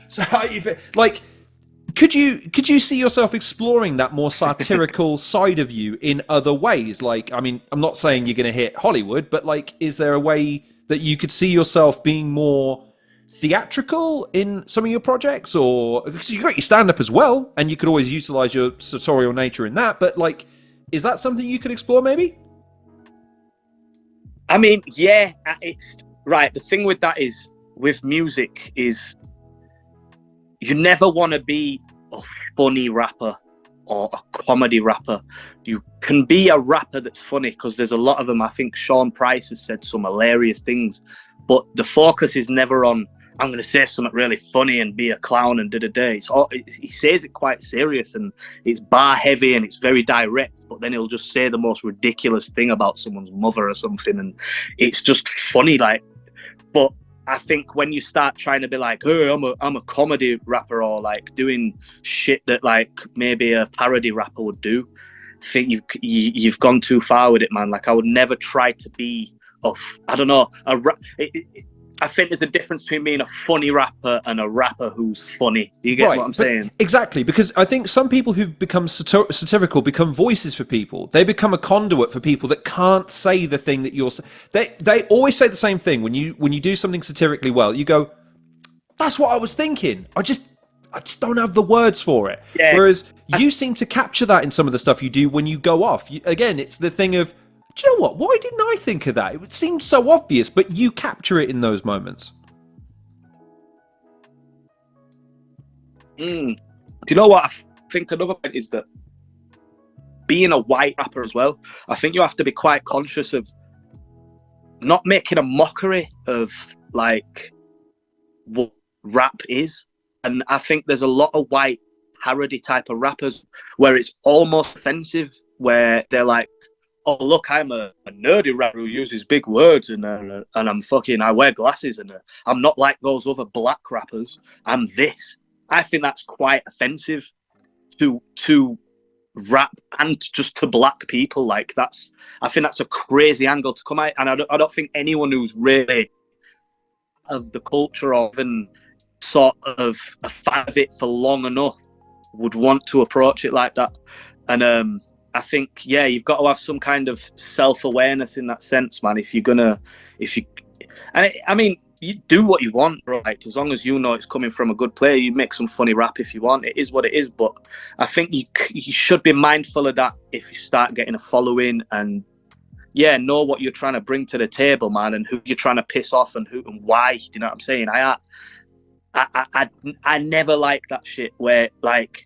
so how you feel? Like, could you see yourself exploring that more satirical side of you in other ways? Like, I mean, I'm not saying you're going to hit Hollywood, but like, is there a way that you could see yourself being more theatrical in some of your projects? Or, because you got your stand-up as well, and you could always utilize your sartorial nature in that, but like, is that something you could explore maybe? I mean, yeah, it's right. The thing with that is, with music, is you never want to be a funny rapper or a comedy rapper. You can be a rapper that's funny, because there's a lot of them. I think Sean Price has said some hilarious things, but the focus is never on, I'm going to say something really funny and be a clown and da-da-da. He says it quite serious, and it's bar heavy and it's very direct, but then he'll just say the most ridiculous thing about someone's mother or something, and it's just funny, like. But I think when you start trying to be like, hey, I'm a comedy rapper, or like doing shit that like maybe a parody rapper would do, I think you've gone too far with it, man. Like, I would never try to be I don't know, I think there's a difference between being a funny rapper and a rapper who's funny. Do you get what I'm saying? Exactly, because I think some people who become satirical become voices for people. They become a conduit for people that can't say the thing that you're saying. They always say the same thing when you do something satirically well. You go, "That's what I was thinking. I just don't have the words for it." Yeah. Whereas you seem to capture that in some of the stuff you do when you go off. Again, it's the thing of, do you know what? Why didn't I think of that? It seemed so obvious, but you capture it in those moments. Do you know what? I think another point is that being a white rapper as well, I think you have to be quite conscious of not making a mockery of like what rap is. And I think there's a lot of white parody type of rappers where it's almost offensive, where they're like, oh, look, I'm a nerdy rapper who uses big words, and I wear glasses, and I'm not like those other black rappers. I'm this. I think that's quite offensive to rap and just to black people. Like, I think that's a crazy angle to come at, and I don't think anyone who's really of the culture or even sort of a fan of it for long enough would want to approach it like that. And I think, yeah, you've got to have some kind of self-awareness in that sense, man. I mean, you do what you want, right? As long as you know it's coming from a good player, you make some funny rap if you want. It is what it is. But I think you should be mindful of that if you start getting a following, and yeah, know what you're trying to bring to the table, man, and who you're trying to piss off and who and why. Do you know what I'm saying? I never like that shit where, like,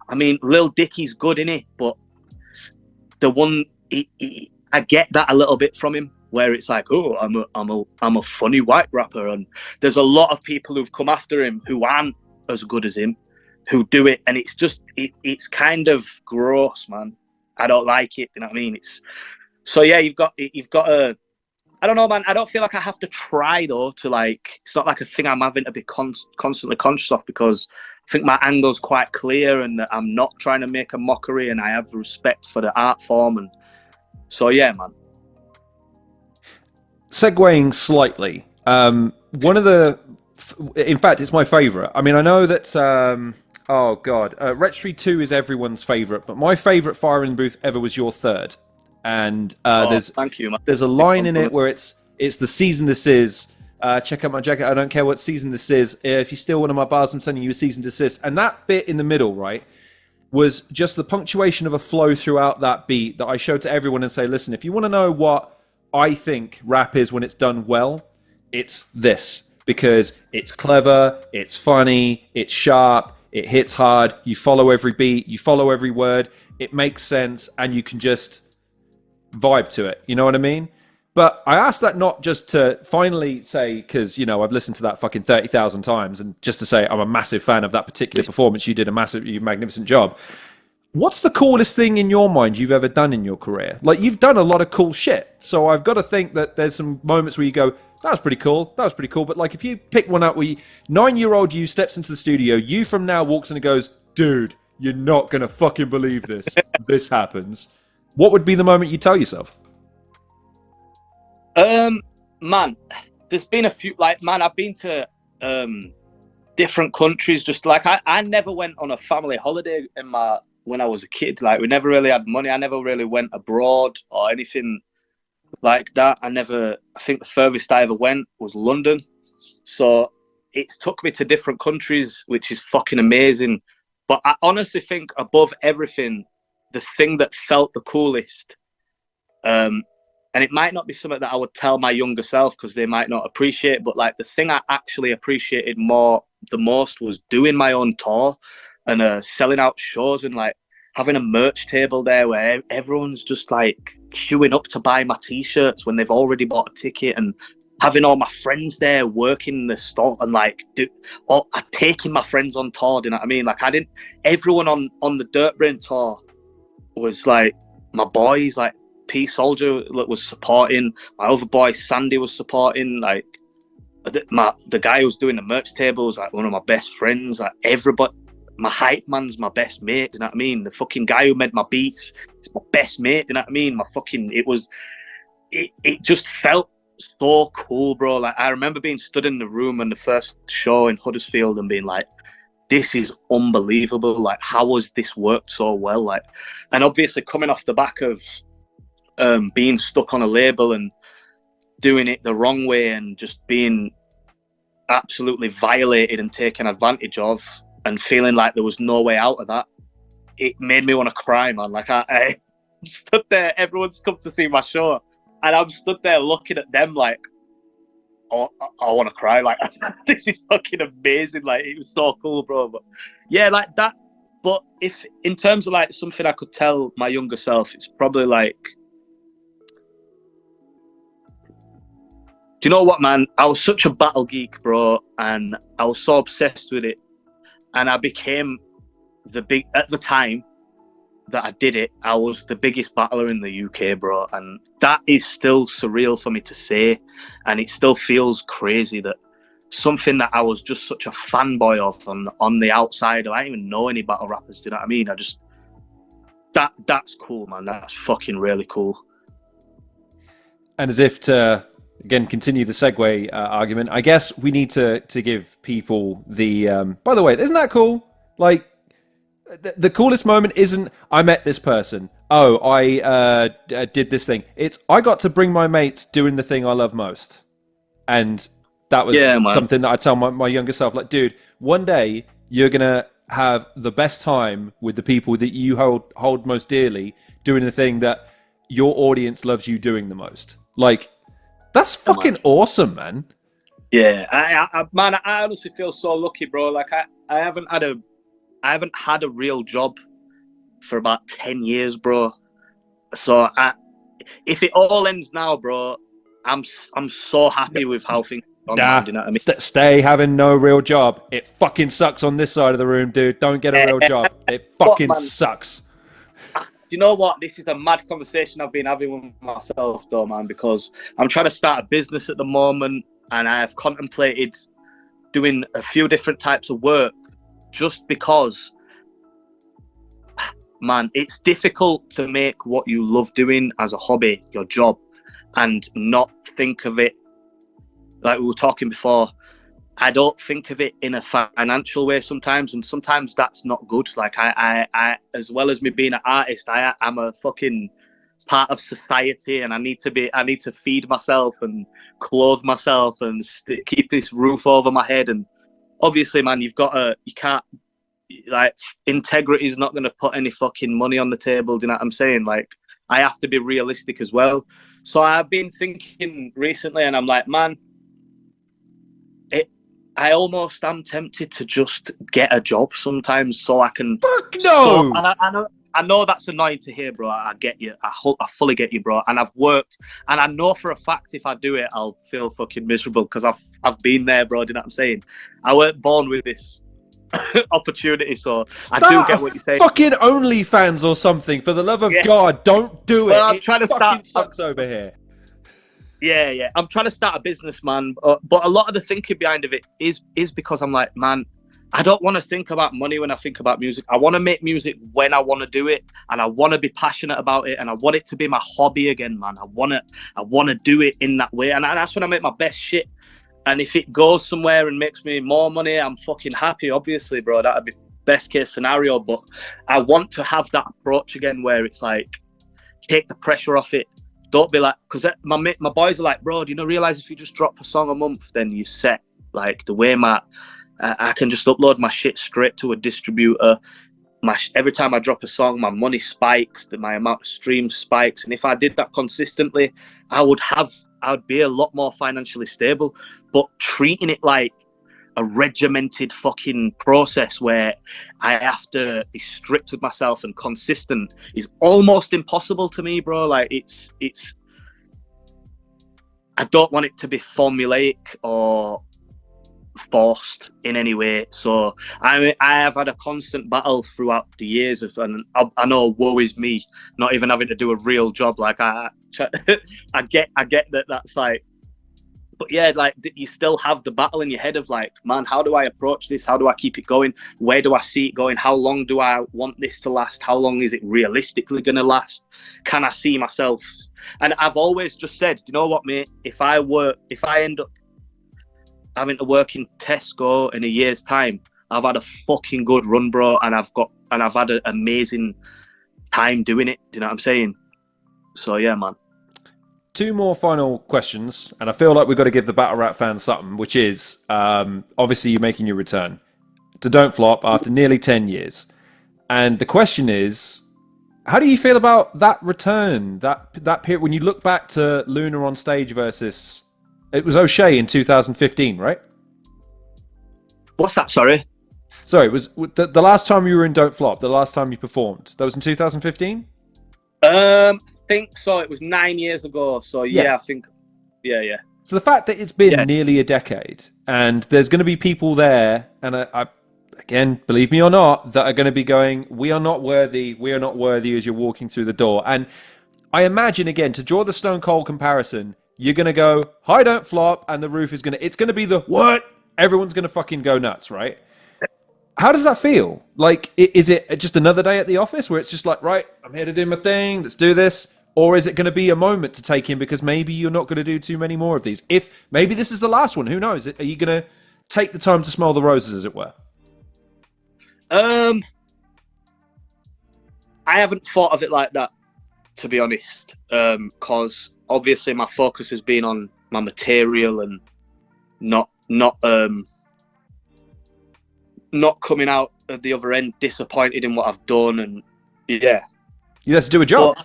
I mean, Lil Dicky's good in it, but the one I get that a little bit from him, where it's like, oh, I'm a funny white rapper, and there's a lot of people who've come after him who aren't as good as him, who do it, and it's just it's kind of gross, man. I don't like it. You know what I mean? So yeah, you've got a. I don't know, man. I don't feel like I have to try, though, to, like, it's not like a thing I'm having to be constantly conscious of, because I think my angle's quite clear, and that I'm not trying to make a mockery, and I have respect for the art form. And so, yeah, man. Segueing slightly, one of the, in fact, it's my favorite. I mean, I know that, oh God, Retry 2 is everyone's favorite, but my favorite Fire in the Booth ever was your third. And thank you, man. There's a line in it where it's the season this is. Check out my jacket. I don't care what season this is. If you steal one of my bars, I'm sending you a cease and desist. And that bit in the middle, right, was just the punctuation of a flow throughout that beat that I showed to everyone and say, listen, if you want to know what I think rap is when it's done well, it's this, because it's clever, it's funny, it's sharp, it hits hard. You follow every beat, you follow every word. It makes sense, and you can just vibe to it, you know what I mean? But I asked that not just to finally say, because, you know, I've listened to that fucking 30,000 times, and just to say I'm a massive fan of that particular performance. You did a magnificent job. What's the coolest thing in your mind you've ever done in your career? Like, you've done a lot of cool shit, so I've got to think that there's some moments where you go, that was pretty cool, but like, if you pick one up where 9-year-old you steps into the studio, you from now walks in and goes, dude, you're not gonna fucking believe this. This happens. What would be the moment you tell yourself? Man, there's been a few, like, man, I've been to different countries. Just like, I never went on a family holiday when I was a kid. Like, we never really had money. I never really went abroad or anything like that. I think the furthest I ever went was London. So it took me to different countries, which is fucking amazing. But I honestly think, above everything, the thing that felt the coolest, and and it might not be something that I would tell my younger self because they might not appreciate, but like the thing I actually appreciated the most was doing my own tour and selling out shows and like having a merch table there where everyone's just like queuing up to buy my t-shirts when they've already bought a ticket, and having all my friends there working the store and like taking my friends on tour. Do you know what I mean? Like everyone on the Dirtbrained tour was like my boys, like P Soldier was supporting, my other boy Sandy was supporting, like the guy who was doing the merch table was like one of my best friends, like everybody. My hype man's my best mate, you know what I mean? The fucking guy who made my beats is my best mate, you know what I mean? It just felt so cool, bro. Like I remember being stood in the room on the first show in Huddersfield and being like, this is unbelievable. Like, how has this worked so well? Like, and obviously coming off the back of being stuck on a label and doing it the wrong way and just being absolutely violated and taken advantage of and feeling like there was no way out of that, it made me want to cry, man. Like I stood there, everyone's come to see my show, and I'm stood there looking at them like, oh, I want to cry. Like, this is fucking amazing. Like, it was so cool, bro. But yeah, like that. But if in terms of like something I could tell my younger self, it's probably like, do you know what, man? I was such a battle geek, bro, and I was so obsessed with it. And I became at the time that I did it, I was the biggest battler in the UK, bro. And that is still surreal for me to say. And it still feels crazy that something that I was just such a fanboy of on the outside, I don't even know any battle rappers, do you know what I mean? That's cool, man. That's fucking really cool. And as if to, again, continue the segue argument, I guess we need to give people the, by the way, isn't that cool? Like, the coolest moment isn't, I met this person. Oh, I did this thing. It's, I got to bring my mates doing the thing I love most. And that was something that I tell my younger self, like, dude, one day you're going to have the best time with the people that you hold most dearly, doing the thing that your audience loves you doing the most. Like, that's fucking awesome, man. Yeah, I honestly feel so lucky, bro. Like I haven't had a real job for about 10 years, bro. So if it all ends now, bro, I'm so happy with how things are gone, man, you know what I mean? Stay having no real job. It fucking sucks on this side of the room, dude. Don't get a real job. It fucking sucks. Do you know what? This is a mad conversation I've been having with myself, though, man, because I'm trying to start a business at the moment, and I have contemplated doing a few different types of work just because, man, it's difficult to make what you love doing as a hobby your job and not think of it, like we were talking before, I don't think of it in a financial way sometimes, and sometimes that's not good. Like I as well as me being an artist, I'm a fucking part of society, and I need to feed myself and clothe myself and keep this roof over my head. And obviously, man, you can't, like, integrity is not going to put any fucking money on the table. Do you know what I'm saying? Like, I have to be realistic as well. So I've been thinking recently, and I'm like, man, I almost am tempted to just get a job sometimes so I can. Fuck no! I know that's annoying to hear, bro. I get you. I fully get you, bro. And I've worked, and I know for a fact if I do it, I'll feel fucking miserable because I've been there, bro. Do you know what I'm saying? I weren't born with this opportunity, so I do get what you're saying. Fucking OnlyFans or something, for the love of God, don't do it. Well, I'm trying to fucking sucks over here. Yeah. I'm trying to start a business, man. But a lot of the thinking behind of it is because I'm like, man, I don't want to think about money when I think about music. I want to make music when I want to do it, and I want to be passionate about it, and I want it to be my hobby again, man. I want to do it in that way, and that's when I make my best shit. And if it goes somewhere and makes me more money, I'm fucking happy, obviously, bro. That'd be best case scenario. But I want to have that approach again where it's like, take the pressure off it. Don't be like, because my boys are like, bro, do you not realize if you just drop a song a month, then you set, like, the way I can just upload my shit straight to a distributor. every time I drop a song, my money spikes, my amount of streams spikes, and if I did that consistently, I'd be a lot more financially stable. But treating it like a regimented fucking process where I have to be strict with myself and consistent is almost impossible to me, bro. Like it's I don't want it to be formulaic or forced in any way. So I have had a constant battle throughout the years of, and I know woe is me not even having to do a real job. Like I get that that's like, but yeah, like you still have the battle in your head of like, man, how do I approach this? How do I keep it going? Where do I see it going? How long do I want this to last? How long is it realistically going to last? Can I see myself? And I've always just said, you know what, mate, if I end up having to work in Tesco in a year's time, I've had a fucking good run, bro, and I've had an amazing time doing it. Do you know what I'm saying? So yeah, man. 2 more final questions, and I feel like we've got to give the Battle Rap fans something, which is, obviously you're making your return to Don't Flop after nearly 10 years. And the question is, how do you feel about that return, that period, when you look back to Lunar on stage versus, it was O'Shea in 2015, right? What's that, sorry? Sorry, it was the last time you were in Don't Flop, the last time you performed. That was in 2015? Think so. It was 9 years ago. So yeah, I think, yeah. So the fact that it's been nearly a decade, and there's going to be people there, and I again, believe me or not, that are going to be going, we are not worthy as you're walking through the door. And I imagine, again, to draw the Stone Cold comparison, you're going to go, hi, Don't Flop, and the roof is going to, it's going to be the, what? Everyone's going to fucking go nuts, right? How does that feel? Like, is it just another day at the office where it's just like, right, I'm here to do my thing, let's do this? Or is it going to be a moment to take in because maybe you're not going to do too many more of these? If maybe this is the last one, who knows? Are you going to take the time to smell the roses, as it were? I haven't thought of it like that, to be honest, because obviously my focus has been on my material and not coming out at the other end disappointed in what I've done. And yeah, you there to do a job.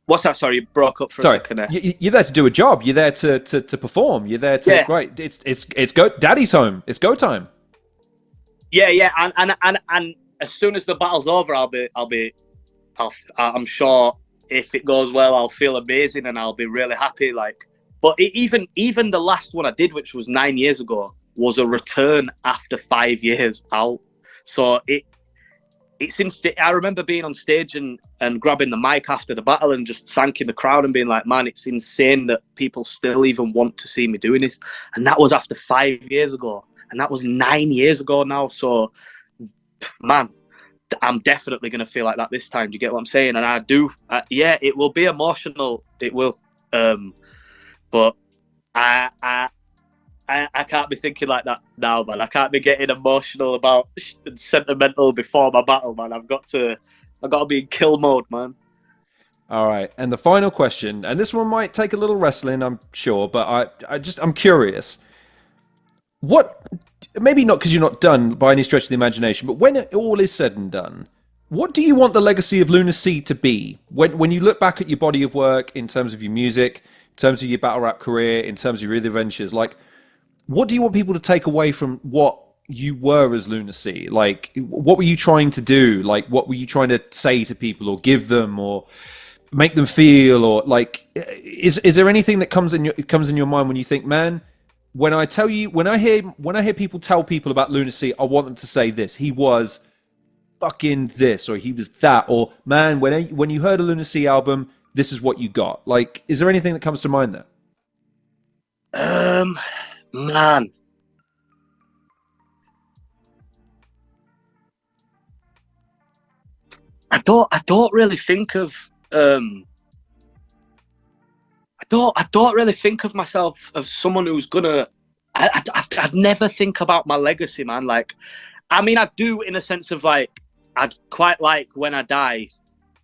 What's that? Sorry, you broke up for a second there. You're there to do a job. You're there to perform. You're there to right. It's go. Daddy's home. It's go time. Yeah, and as soon as the battle's over, I'm sure if it goes well, I'll feel amazing and I'll be really happy. Like, but even the last one I did, which was 9 years ago, was a return after 5 years out. So I remember being on stage and grabbing the mic after the battle and just thanking the crowd and being like, man, it's insane that people still even want to see me doing this. And that was after 5 years ago. And that was 9 years ago now. So, man, I'm definitely going to feel like that this time. Do you get what I'm saying? And I do. Yeah, it will be emotional. It will. But I can't be thinking like that now, man. I can't be getting emotional about and sentimental before my battle, man. I've got to be in kill mode, man. All right, and the final question, and this one might take a little wrestling, I'm sure, but I'm curious. What? Maybe not because you're not done by any stretch of the imagination, but when it all is said and done, what do you want the legacy of Lunar C to be? When you look back at your body of work in terms of your music, in terms of your battle rap career, in terms of your other adventures, like, what do you want people to take away from what you were as Lunar C? Like, what were you trying to do? Like, what were you trying to say to people or give them or make them feel? Or like, is there anything that comes in your mind when you think, man, when I hear people tell people about Lunar C, I want them to say this: he was fucking this, or he was that, or man, when you heard a Lunar C album, this is what you got. Like, is there anything that comes to mind there? Man, I don't really think of I don't really think of myself as someone who's gonna. I'd never think about my legacy, man. Like, I mean, I do in a sense of like, I'd quite like when I die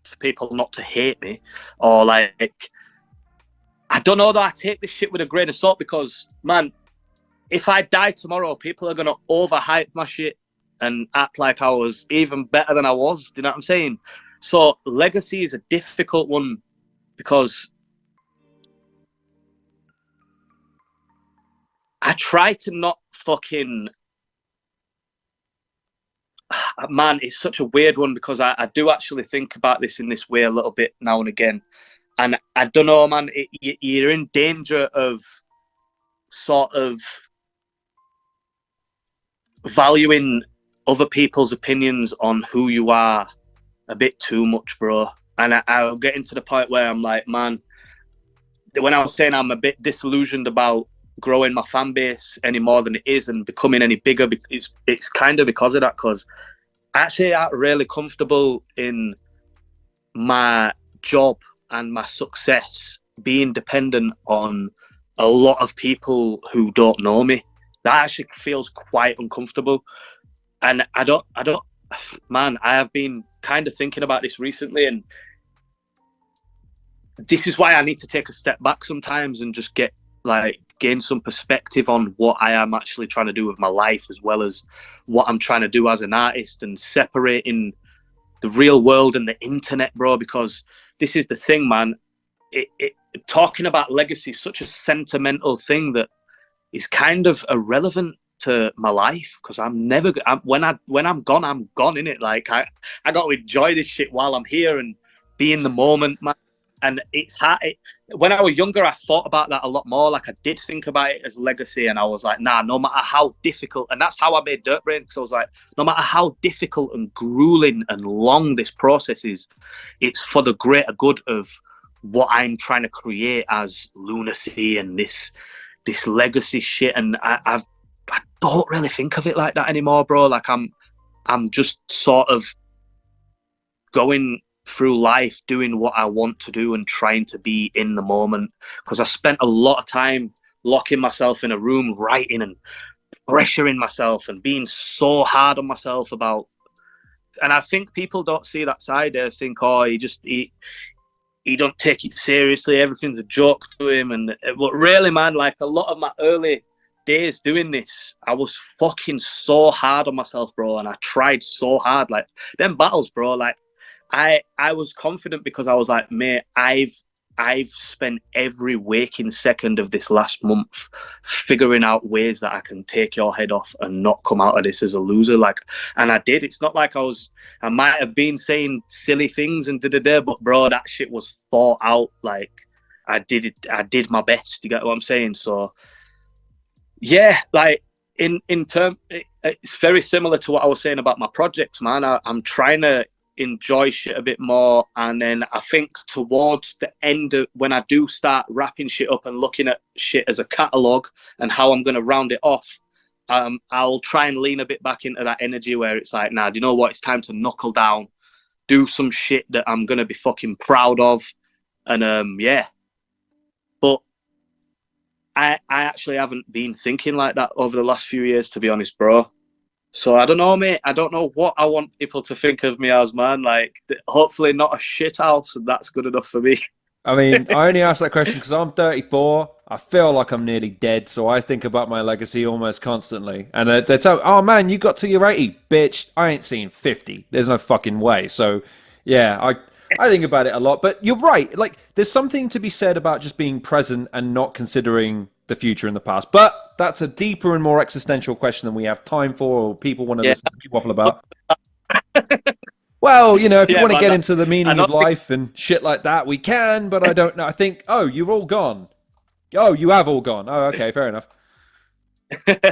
for people not to hate me, or like, I don't know that I take this shit with a grain of salt because, man, if I die tomorrow, people are gonna overhype my shit. and act like I was even better than I was. Do you know what I'm saying? So legacy is a difficult one because I try to not fucking... Man, it's such a weird one because I do actually think about this in this way a little bit now and again. And I don't know, man, you're in danger of sort of valuing other people's opinions on who you are a bit too much, bro. And I'll get into the point where I'm like, man, when I was saying I'm a bit disillusioned about growing my fan base any more than it is and becoming any bigger, it's kind of because of that, because actually I'm really comfortable in my job and my success being dependent on a lot of people who don't know me. That actually feels quite uncomfortable. And I don't, man, I have been kind of thinking about this recently, and this is why I need to take a step back sometimes and just gain some perspective on what I am actually trying to do with my life, as well as what I'm trying to do as an artist, and separating the real world and the internet, bro. Because this is the thing, man. Talking about legacy is such a sentimental thing that is kind of irrelevant to my life, because when I'm gone, I'm gone, innit? Like I got to enjoy this shit while I'm here and be in the moment, man. And it's hard. When I was younger, I thought about that a lot more. Like I did think about it as legacy, and I was like, nah, no matter how difficult, and that's how I made Dirtbrained, because I was like, no matter how difficult and grueling and long this process is, it's for the greater good of what I'm trying to create as Lunar C and this legacy shit. And I don't really think of it like that anymore, bro. Like I'm just sort of going through life doing what I want to do and trying to be in the moment, because I spent a lot of time locking myself in a room writing and pressuring myself and being so hard on myself about... And I think people don't see that side. They think, oh, he don't take it seriously, everything's a joke to him. But really, man, like a lot of my early days doing this, I was fucking so hard on myself, bro, and I tried so hard. Like them battles, bro, like I was confident because I was like, mate, I've spent every waking second of this last month figuring out ways that I can take your head off and not come out of this as a loser. Like, and I did. It's not like I might have been saying silly things and but bro, that shit was thought out. Like I did my best. You get what I'm saying? So yeah, like in term, it's very similar to what I was saying about my projects, man. I'm trying to enjoy shit a bit more, and then I think towards the end of when I do start wrapping shit up and looking at shit as a catalog and how I'm going to round it off, I'll try and lean a bit back into that energy where it's like, nah, do you know what, it's time to knuckle down, do some shit that I'm going to be fucking proud of. And yeah, but I actually haven't been thinking like that over the last few years, to be honest, bro. So I don't know, mate. I don't know what I want people to think of me as, man. Like, hopefully not a shit house, and that's good enough for me. I mean, I only asked that question because I'm 34. I feel like I'm nearly dead, so I think about my legacy almost constantly. And they tell me, oh man, you got to your 80. Bitch, I ain't seen 50. There's no fucking way. So, yeah, I think about it a lot. But you're right. Like, there's something to be said about just being present and not considering the future and the past. But that's a deeper and more existential question than we have time for, or people want to Yeah. listen to me waffle about. Well, you know, if you Yeah, want to man, get into the meaning of think... life and shit like that, we can, but I don't know. I think, oh, you're all gone. Oh, you have all gone. Oh, okay, fair enough. You know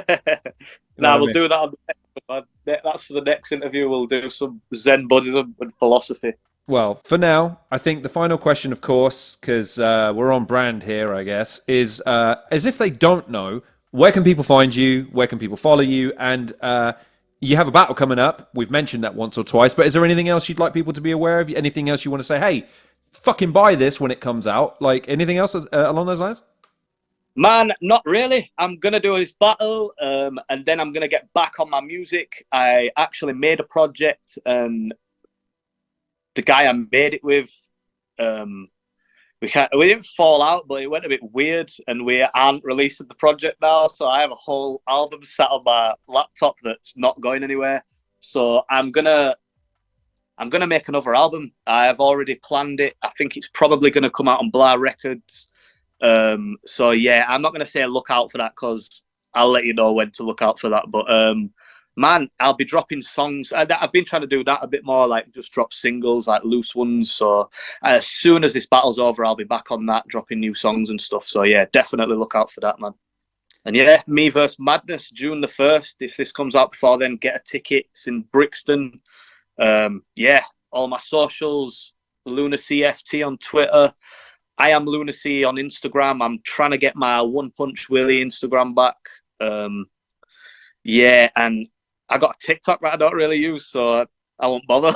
Nah, what I we'll mean? do that on the next one, man. That's for the next interview. We'll do some Zen Buddhism and philosophy. Well, for now, I think the final question, of course, because we're on brand here, I guess, is as if they don't know, where can people find you? Where can people follow you? And you have a battle coming up. We've mentioned that once or twice, but is there anything else you'd like people to be aware of? Anything else you want to say? Hey, fucking buy this when it comes out. Like anything else along those lines? Man, not really. I'm gonna do this battle, and then I'm gonna get back on my music. I actually made a project, and the guy I made it with, we didn't fall out, but it went a bit weird, and we aren't releasing the project now. So I have a whole album sat on my laptop that's not going anywhere. So I'm gonna make another album. I have already planned it. I think it's probably gonna come out on Blah Records. So yeah, I'm not gonna say look out for that because I'll let you know when to look out for that. But man, I'll be dropping songs. I've been trying to do that a bit more, like just drop singles, like loose ones. So as soon as this battle's over, I'll be back on that, dropping new songs and stuff. So yeah, definitely look out for that, man. And yeah, me versus Madness, June the 1st. If this comes out before then, get a ticket. It's in Brixton. Yeah, all my socials, Lunar CFT on Twitter. I am Lunar C on Instagram. I'm trying to get my One Punch Willie Instagram back. Yeah, and I got a TikTok that I don't really use, so I won't bother.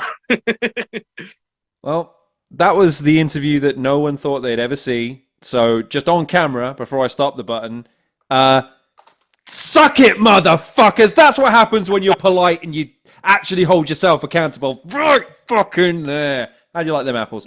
Well, that was the interview that no one thought they'd ever see. So just on camera, before I stop the button, suck it, motherfuckers! That's what happens when you're polite and you actually hold yourself accountable. Right fucking there. How do you like them apples?